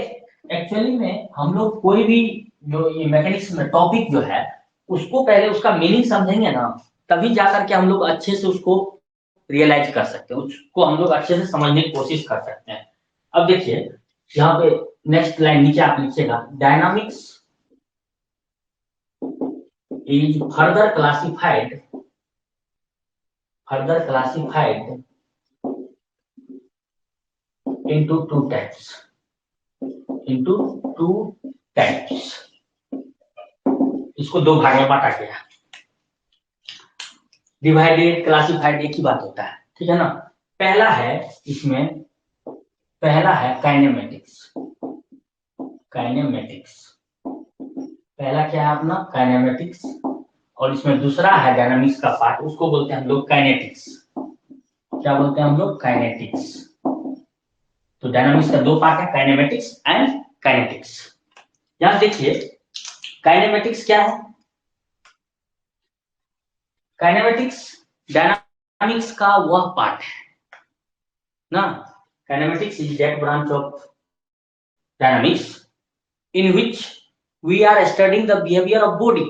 एक्चुअली में हम लोग कोई भी जो ये मैकेनिक्स में टॉपिक जो है उसको पहले उसका मीनिंग समझेंगे ना, तभी जाकर के हम लोग अच्छे से उसको रियलाइज कर सकते हैं, उसको हम लोग अच्छे से समझने की कोशिश कर सकते हैं। अब देखिए यहाँ पे नेक्स्ट लाइन नीचे आप लिखिएगा, dynamics is further classified into two types। इसको दो भाग में बांटा गया। डिवाइडेड क्लासिफाइड एक ही बात होता है, ठीक है ना। पहला है इसमें, पहला है काइनेमेटिक्स। पहला क्या है अपना? काइनेमेटिक्स। और इसमें दूसरा है डायनामिक्स का पार्ट, उसको बोलते हैं हम लोग काइनेटिक्स। क्या बोलते हैं हम लोग? काइनेटिक्स। तो डायनामिक्स का दो पार्ट है, काइनेमेटिक्स एंड काइनेटिक्स। यहां देखिए काइनेमेटिक्स क्या है? काइनेमेटिक्स डायनामिक्स का वह पार्ट है ना। Kinematics is that branch of dynamics in which we are studying the behavior of body,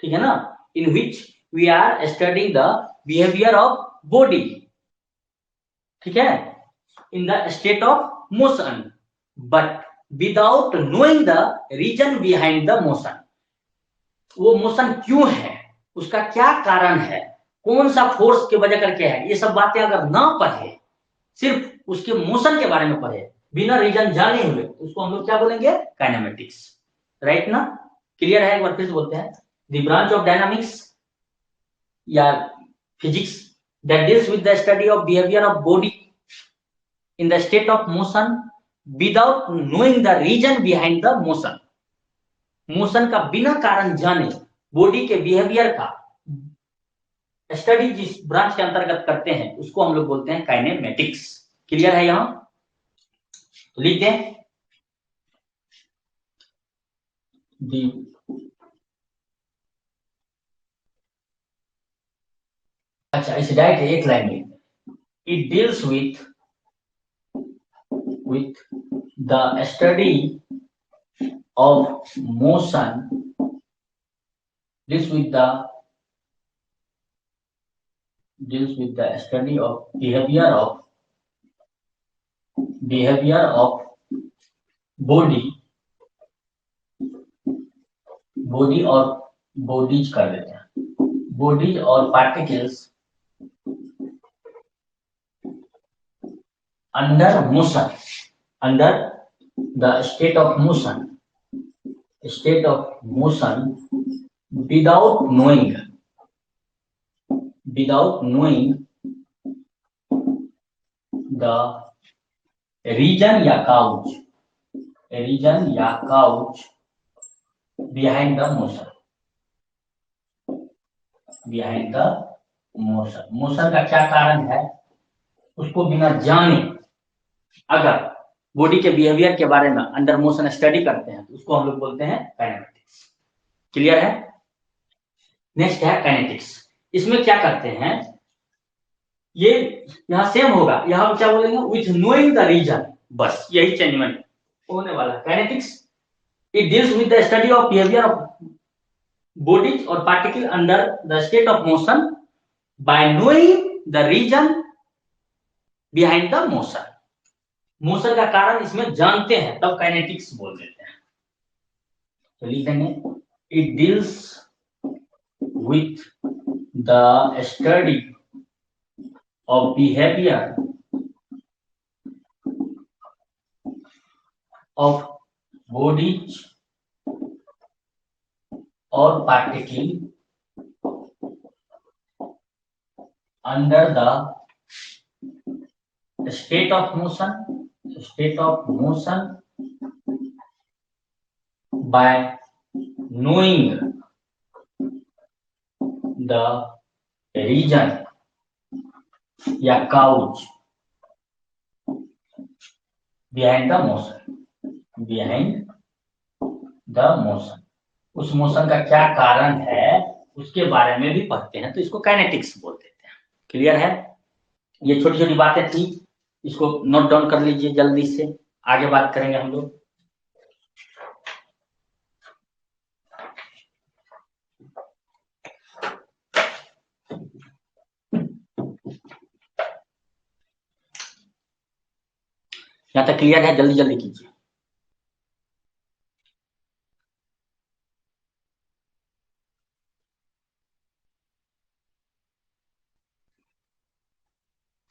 ठीक है ना, in which we are studying the behavior of body, ठीक है, in the state of motion but without knowing the reason behind the motion। वो motion क्यों है, उसका क्या कारण है, कौन सा फोर्स की वजह करके है, ये सब बातें अगर ना पढ़े, सिर्फ उसके मोशन के बारे में पढ़े बिना रीजन जाने हुए, उसको हम लोग क्या बोलेंगे? काइनेमेटिक्स। राइट ना? क्लियर है? एक बार फिर से बोलते हैं, द ब्रांच ऑफ डायनामिक्स या physics that deals with the study of behaviour of body in the state of motion without knowing the reason behind the motion. Motion का बिना कारण जाने बॉडी के बिहेवियर का स्टडी जिस ब्रांच के अंतर्गत करते हैं उसको हम लोग बोलते हैं काइनेमेटिक्स। क्लियर है? यहां तो लिख दें अच्छा इसे डायरेक्ट एक लाइन में, it deals with the study of motion, deals with the study of behavior of body और bodies कर देते हैं, bodies और particles under the state of motion without knowing the reason या cause behind the motion। Behind the motion. Motion का क्या कारण है उसको बिना जाने अगर बॉडी के बिहेवियर के बारे में अंडर मोशन स्टडी करते हैं तो उसको हम लोग बोलते हैं काइनेमेटिक्स। क्लियर है? नेक्स्ट है काइनेटिक्स। इसमें क्या करते हैं, ये यहाँ सेम होगा, यहाँ क्या बोलेंगे, विथ नोइंग द रीजन, बस यही चेंजमेंट होने वाला। Kinetics it deals with the study of behaviour of bodies और particle under the state of motion by knowing the reason behind the motion. Motion का कारण इसमें जानते हैं तब काइनेटिक्स बोल देते हैं। तो लिख देंगे it deals with the study of behavior of bodies or particle under the state of motion by knowing the reason या काउच बिहाइंड द मोशन, उस मोशन का क्या कारण है उसके बारे में भी पढ़ते हैं तो इसको काइनेटिक्स बोल देते हैं। क्लियर है? ये छोटी छोटी बातें थी, इसको नोट डाउन कर लीजिए जल्दी से, आगे बात करेंगे हम लोग। यहाँ तक क्लियर है? जल्दी जल्दी कीजिए।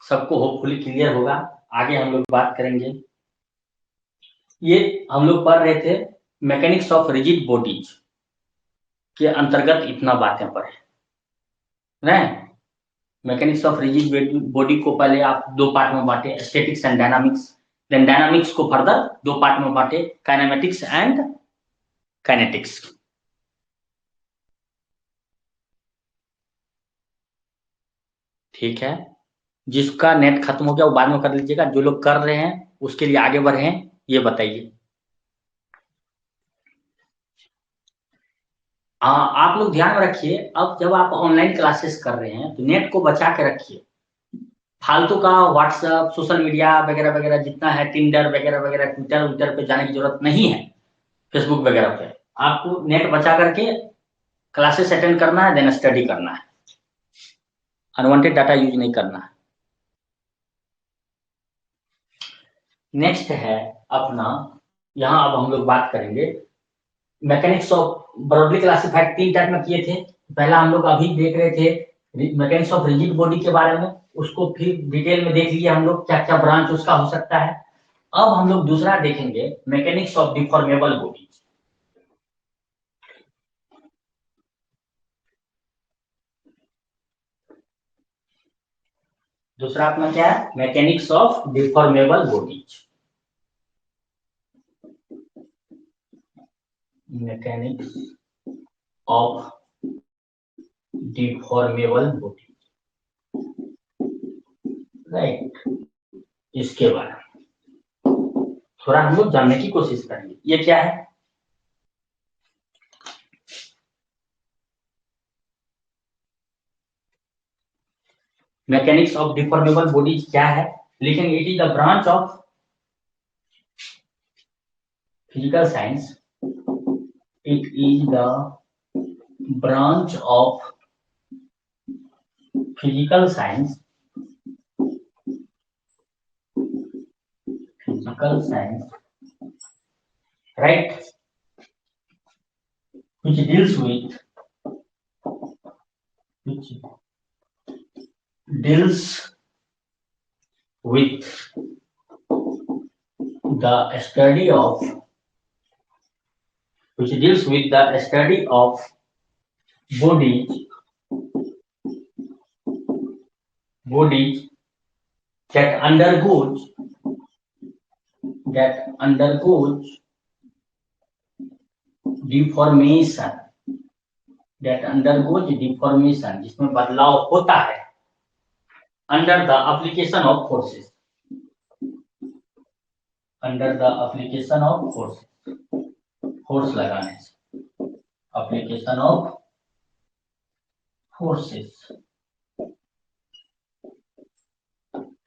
सबको होपफुली क्लियर होगा। आगे हम लोग बात करेंगे, ये हम लोग पढ़ रहे थे मैकेनिक्स ऑफ रिजिड बॉडीज के अंतर्गत इतना बातें पढ़े ना। मैकेनिक्स ऑफ रिजिड बॉडी को पहले आप दो पार्ट में बांटे, statics and dynamics. Then dynamics को फर्दर दो पार्ट में बांटे, काइनेमेटिक्स एंड काइनेटिक्स। ठीक है, जिसका नेट खत्म हो गया वो बाद में कर लीजिएगा, जो लोग कर रहे हैं उसके लिए आगे बढ़े हैं ये बताइए। आप लोग ध्यान रखिए, अब जब आप ऑनलाइन क्लासेस कर रहे हैं तो नेट को बचा के रखिए। फालतू का व्हाट्सएप, सोशल मीडिया वगैरह वगैरह जितना है, टिंडर वगैरह वगैरह, ट्विटर पे जाने की जरूरत नहीं है, फेसबुक वगैरह पे। आपको नेट बचा करके क्लासेस अटेंड करना है, देन स्टडी करना है, अनवांटेड डाटा यूज नहीं करना है। नेक्स्ट है अपना, यहाँ अब हम लोग बात करेंगे मैकेनिक्स ऑफ, ब्रॉडली क्लासिफाइड तीन टाइप में किए थे। पहला हम लोग अभी देख रहे थे मैकेनिक्स ऑफ रिजिड बॉडी के बारे में, उसको फिर डिटेल में देख लिए हम लोग क्या क्या ब्रांच उसका हो सकता है। अब हम लोग दूसरा देखेंगे मैकेनिक्स ऑफ डिफॉर्मेबल बॉडी। दूसरा अपना क्या है, mechanics of deformable bodies. Mechanics of deformable body, right. इसके बारे में थोड़ा हम लोग जानने की कोशिश करेंगे। ये क्या है, मैकेनिक्स ऑफ डिफॉर्मेबल बॉडीज क्या है, लेकिन it is the branch of physical science, it is the branch of physical science, right, which deals with the study of bodies that undergoes deformation that undergoes deformation, जिसमें बदलाव होता है under the application of forces, under the application of forces, force लगाने से, application of forces,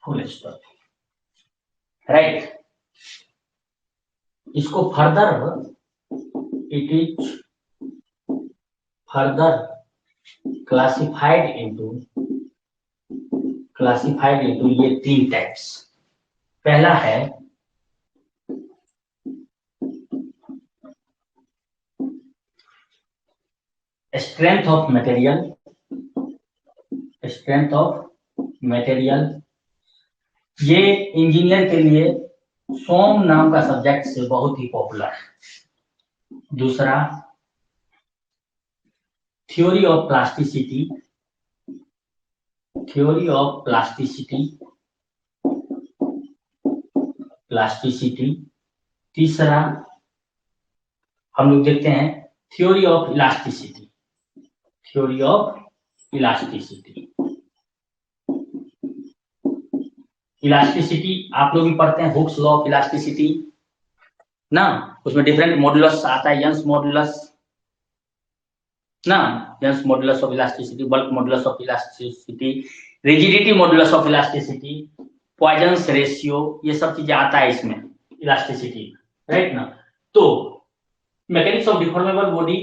full stop, right? इसको further it is further classified into ये 3 types. पहला है strength of material, strength of material, ये इंजीनियर के लिए सोम नाम का सब्जेक्ट से बहुत ही पॉपुलर है। दूसरा theory of plasticity, theory of plasticity, plasticity. तीसरा हम लोग देखते हैं theory of elasticity, theory of elasticity. Elasticity आप लोग भी पढ़ते हैं, हुक्स लॉ ऑफ इलास्टिसिटी ना, उसमें डिफरेंट मॉडुलस आता है, यंग्स मॉडुलस ना, Young's modulus of elasticity, bulk modulus of elasticity, rigidity modulus of elasticity, Poisson's ratio, ये सब चीजें आता है इसमें इलास्टिसिटी, राइट ना। तो मैकेनिक्स ऑफ डिफॉर्मेबल बॉडी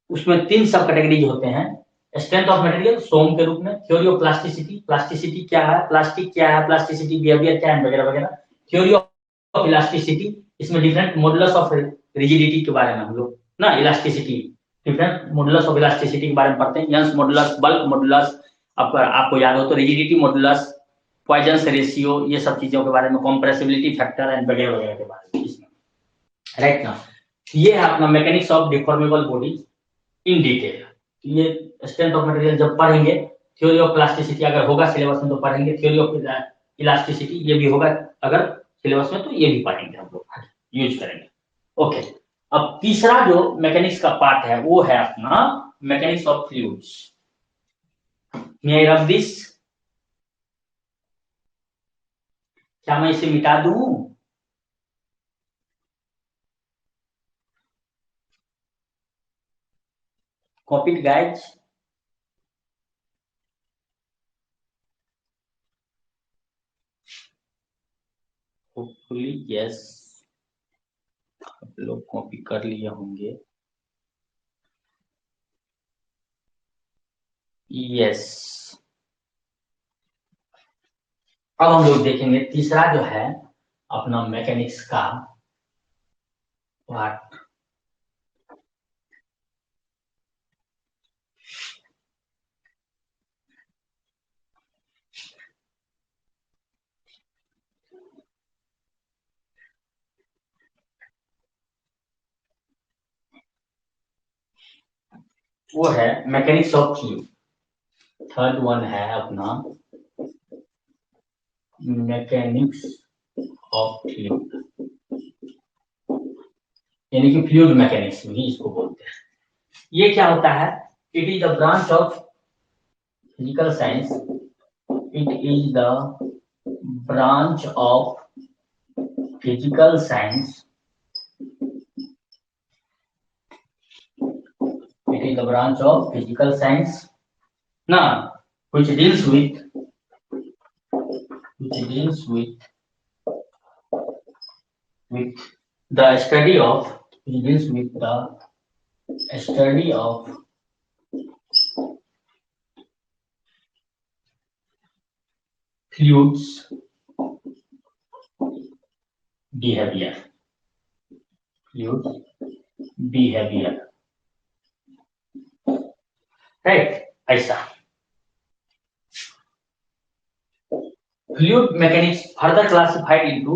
उसमें 3 सब कैटेगरीज होते हैं। स्ट्रेंथ ऑफ मटेरियल सोम के रूप में, थ्योरी ऑफ प्लास्टिसिटी, प्लास्टिसिटी क्या है, प्लास्टिक क्या है, प्लास्टिसिटी बिहेवियर क्या है, वगैरह वगैरह। थ्योरी ऑफ इलास्टिसिटी, इसमें डिफरेंट मॉडुलस ऑफ रिजिडिटी के बारे में हम लोग ना, elasticity different modulus of elasticity के बारे में पढ़ते हैं, यंग्स मॉडुलस, बल्क मॉडुलस, आपको याद हो तो रिजिडिटी मॉडुलस, पॉइजन्स रेशियो, ये सब चीजों के बारे में, कंप्रेसिबिलिटी फैक्टर एंड वगैरह वगैरह के बारे में इसमें, राइट ना। ये है अपना mechanics of deformable body in detail. ये स्ट्रेंथ ऑफ मटेरियल जब पढ़ेंगे, थ्योरी ऑफ प्लास्टिसिटी अगर होगा सिलेबस में तो पढ़ेंगे, थ्योरी ऑफ इलास्टिसिटी ये भी होगा अगर सिलेबस में तो ये भी पढ़ेंगे, हम लोग यूज करेंगे। ओके, अब तीसरा जो मैकेनिक्स का पार्ट है वो है अपना mechanics of fluids. May I rub this, क्या मैं इसे मिटा दूं? Copy it, guys. Hopefully yes, आप लोग कॉपी कर लिए होंगे। यस, अब हम लोग देखेंगे तीसरा जो है अपना मैकेनिक्स का पार्ट। वो है mechanics of fluid. Third one है अपना मैकेनिक्स ऑफ फ्लूइड, यानी कि फ्लूइड मैकेनिक्स भी इसको बोलते हैं। ये क्या होता है? It is the branch of physical science, it is the branch of physical science, it is the branch of physical science now which deals with the study of fluids behavior, right. ऐसा fluid mechanics further classified into,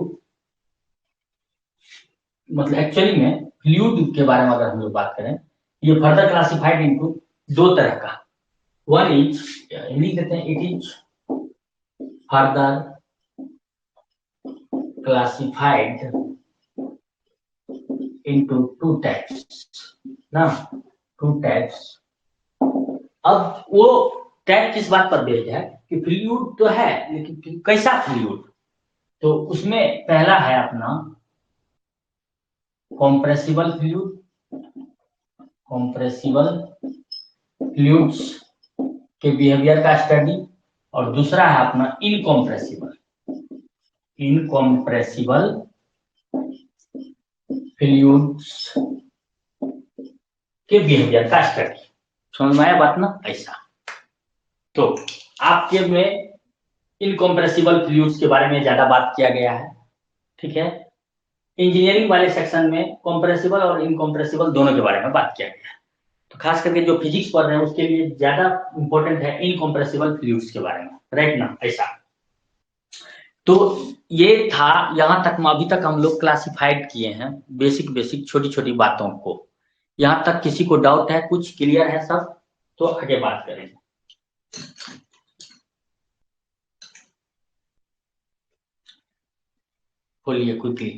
मतलब actually में fluid के बारे में अगर हम लोग बात करें, ये फर्दर क्लासिफाइड इनटू 2 तरह का। वन इज हिंदी कहते हैं, it is further classified into 2 types ना। Two types. अब वो टाइप किस बात पर बेस्ड है कि फ्लूइड तो है, लेकिन कैसा फ्लूइड? तो उसमें पहला है अपना कॉम्प्रेसिबल फ्लूइड, कॉम्प्रेसिबल फ्लूइड्स के बिहेवियर का स्टडी, और दूसरा है अपना इनकॉम्प्रेसिबल, इनकॉम्प्रेसिबल फ्लूइड्स के बिहेवियर का स्टडी। समझ में आया बात ना? ऐसा तो आपके में इनकॉम्प्रेसिबल फ्लूइड्स के बारे में ज्यादा बात किया गया है, ठीक है। इंजीनियरिंग वाले सेक्शन में कॉम्प्रेसिबल और इनकॉम्प्रेसिबल दोनों के बारे में बात किया गया है। तो खास करके जो फिजिक्स पढ़ रहे हैं उसके लिए ज्यादा इंपॉर्टेंट है इनकॉम्प्रेसिबल फ्लूइड्स के बारे में, राइट ना? ऐसा तो ये था, यहां तक अभी तक हम लोग क्लासिफाइड किए हैं बेसिक बेसिक छोटी छोटी बातों को। यहां तक किसी को डाउट है? कुछ क्लियर है सब? तो आगे बात करेंगे। बोलिए क्विकली,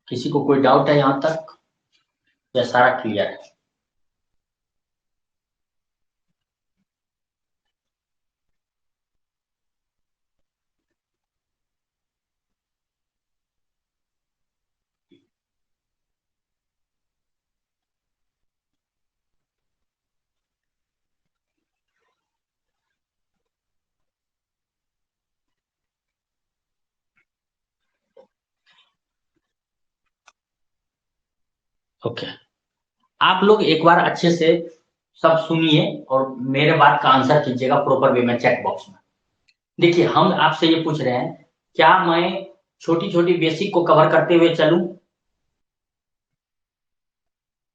किसी को कोई डाउट है यहां तक या सारा क्लियर है? ओके, आप लोग एक बार अच्छे से सब सुनिए और मेरे बात का आंसर कीजिएगा प्रॉपर वे में चैट बॉक्स में। देखिए, हम आपसे ये पूछ रहे हैं, क्या मैं छोटी छोटी बेसिक को कवर करते हुए चलूं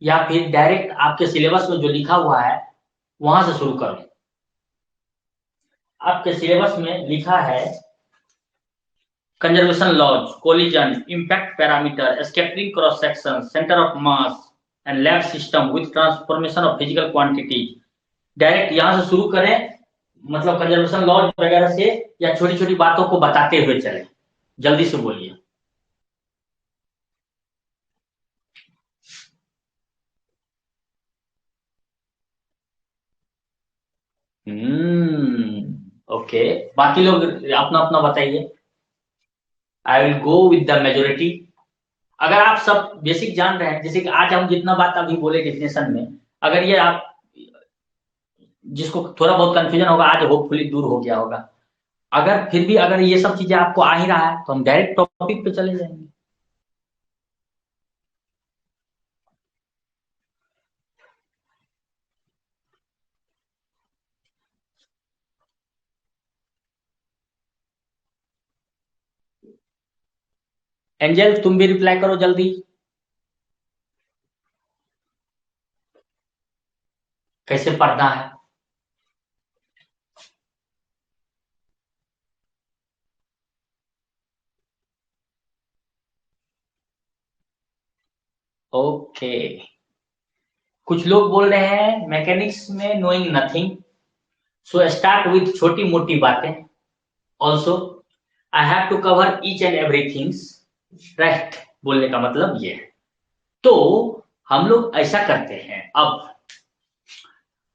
या फिर डायरेक्ट आपके सिलेबस में जो लिखा हुआ है वहां से शुरू करूं? आपके सिलेबस में लिखा है conservation laws, collision, impact parameter, scattering cross section, centre of mass and lab system with transformation of physical quantities. Direct यहां से शुरू करें, मतलब कंजर्वेशन लॉज वगैरह से, या छोटी छोटी बातों को बताते हुए चले? जल्दी से बोलिए। ओके, बाकी लोग अपना अपना बताइए। I will go with the majority. अगर आप सब बेसिक जान रहे हैं, जैसे कि आज हम जितना बात अभी बोले डेफिनेशन में, अगर ये आप जिसको थोड़ा बहुत कंफ्यूजन होगा आज होपफुली दूर हो गया होगा। अगर फिर भी अगर ये सब चीजें आपको आ ही रहा है तो हम डायरेक्ट टॉपिक पे चले जाएंगे। एंजल, तुम भी रिप्लाई करो जल्दी। कैसे पढ़ना है? ओके, कुछ लोग बोल रहे हैं मैकेनिक्स में knowing nothing, so start with छोटी मोटी बातें। Also I have to cover each and everything, right? बोलने का मतलब ये है। तो हम लोग ऐसा करते हैं,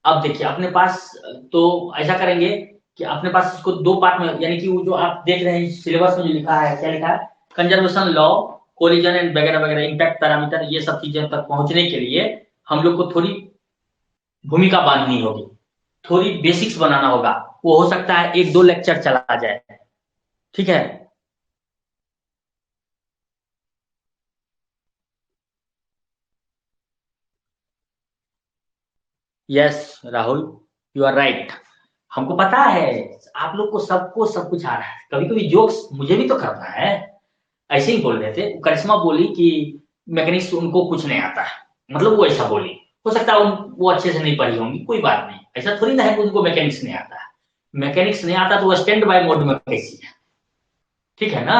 अब देखिए अपने पास, तो ऐसा करेंगे कि अपने पास इसको दो पार्ट में, यानी कि वो जो आप देख रहे हैं सिलेबस में जो लिखा है, क्या लिखा है? कंजर्वेशन लॉ, कोलिजन एंड वगैरह वगैरह, इम्पैक्ट पैरामीटर, ये सब चीजें तक पहुंचने के लिए हम लोग को थोड़ी भूमिका बांधनी होगी, थोड़ी बेसिक्स बनाना होगा। वो हो सकता है एक दो लेक्चर चला जाए, ठीक है? Yes Rahul, you are right. हमको पता है आप लोग को सबको सब कुछ आ रहा है, कभी कभी जोक्स मुझे भी तो करना है। ऐसे ही बोल रहे थे, करिश्मा बोली कि मैकेनिक्स उनको कुछ नहीं आता है, मतलब वो ऐसा बोली। हो सकता है वो अच्छे से नहीं पढ़ी होंगी, कोई बात नहीं, ऐसा थोड़ी ना है कि उनको मैकेनिक्स नहीं आता है। मैकेनिक्स नहीं आता तो वो स्टैंड बाय मोड में कैसी है? ठीक है ना?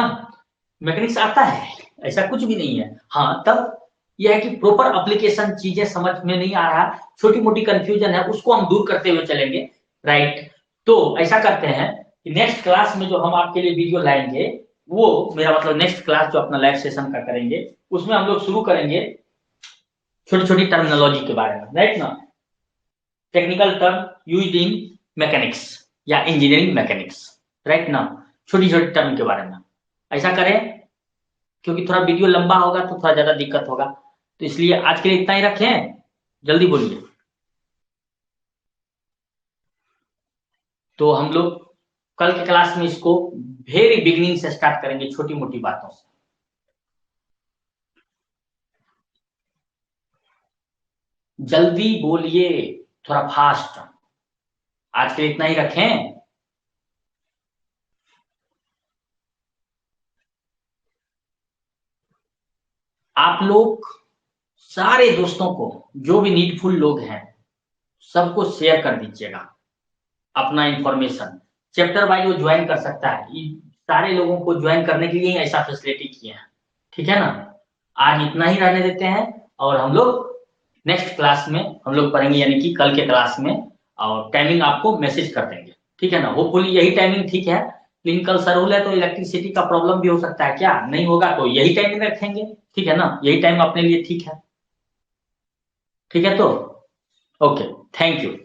मैकेनिक्स आता है, ऐसा कुछ भी नहीं है। हाँ, तब यह है कि प्रॉपर एप्लीकेशन चीजें समझ में नहीं आ रहा, छोटी मोटी कंफ्यूजन है, उसको हम दूर करते हुए चलेंगे, राइट? तो ऐसा करते हैं कि नेक्स्ट क्लास में जो हम आपके लिए वीडियो लाएंगे, वो मेरा मतलब नेक्स्ट क्लास जो अपना लाइव सेशन का करेंगे, उसमें हम लोग शुरू करेंगे छोटी छोटी टर्मिनोलॉजी के बारे में, राइट ना, technical term used in mechanics या इंजीनियरिंग मैकेनिक्स, राइट ना, छोटी छोटी टर्म के बारे में ऐसा करें, क्योंकि थोड़ा वीडियो लंबा होगा तो थोड़ा ज्यादा दिक्कत होगा, तो इसलिए आज के लिए इतना ही रखें, जल्दी बोलिए। तो हम लोग कल के क्लास में इसको वेरी बिगिनिंग से स्टार्ट करेंगे, छोटी मोटी बातों से। जल्दी बोलिए, थोड़ा फास्ट। आज के लिए इतना ही रखें। आप लोग सारे दोस्तों को, जो भी नीडफुल लोग हैं, सबको शेयर कर दीजिएगा अपना इंफॉर्मेशन। चैप्टर वाइज वो ज्वाइन कर सकता है, सारे लोगों को ज्वाइन करने के लिए ही ऐसा फैसिलिटी किए हैं, ठीक है ना। आज इतना ही रहने देते हैं, और हम लोग नेक्स्ट क्लास में हम लोग पढ़ेंगे, यानी कि कल के क्लास में, और टाइमिंग आपको मैसेज कर देंगे, ठीक है ना। होपफुली यही टाइमिंग ठीक है, लेकिन कल सरहुल है तो इलेक्ट्रिसिटी का प्रॉब्लम भी हो सकता है, क्या नहीं होगा तो यही टाइमिंग रखेंगे, ठीक है ना, यही टाइम अपने लिए ठीक है, ठीक है। तो ओके, थैंक यू।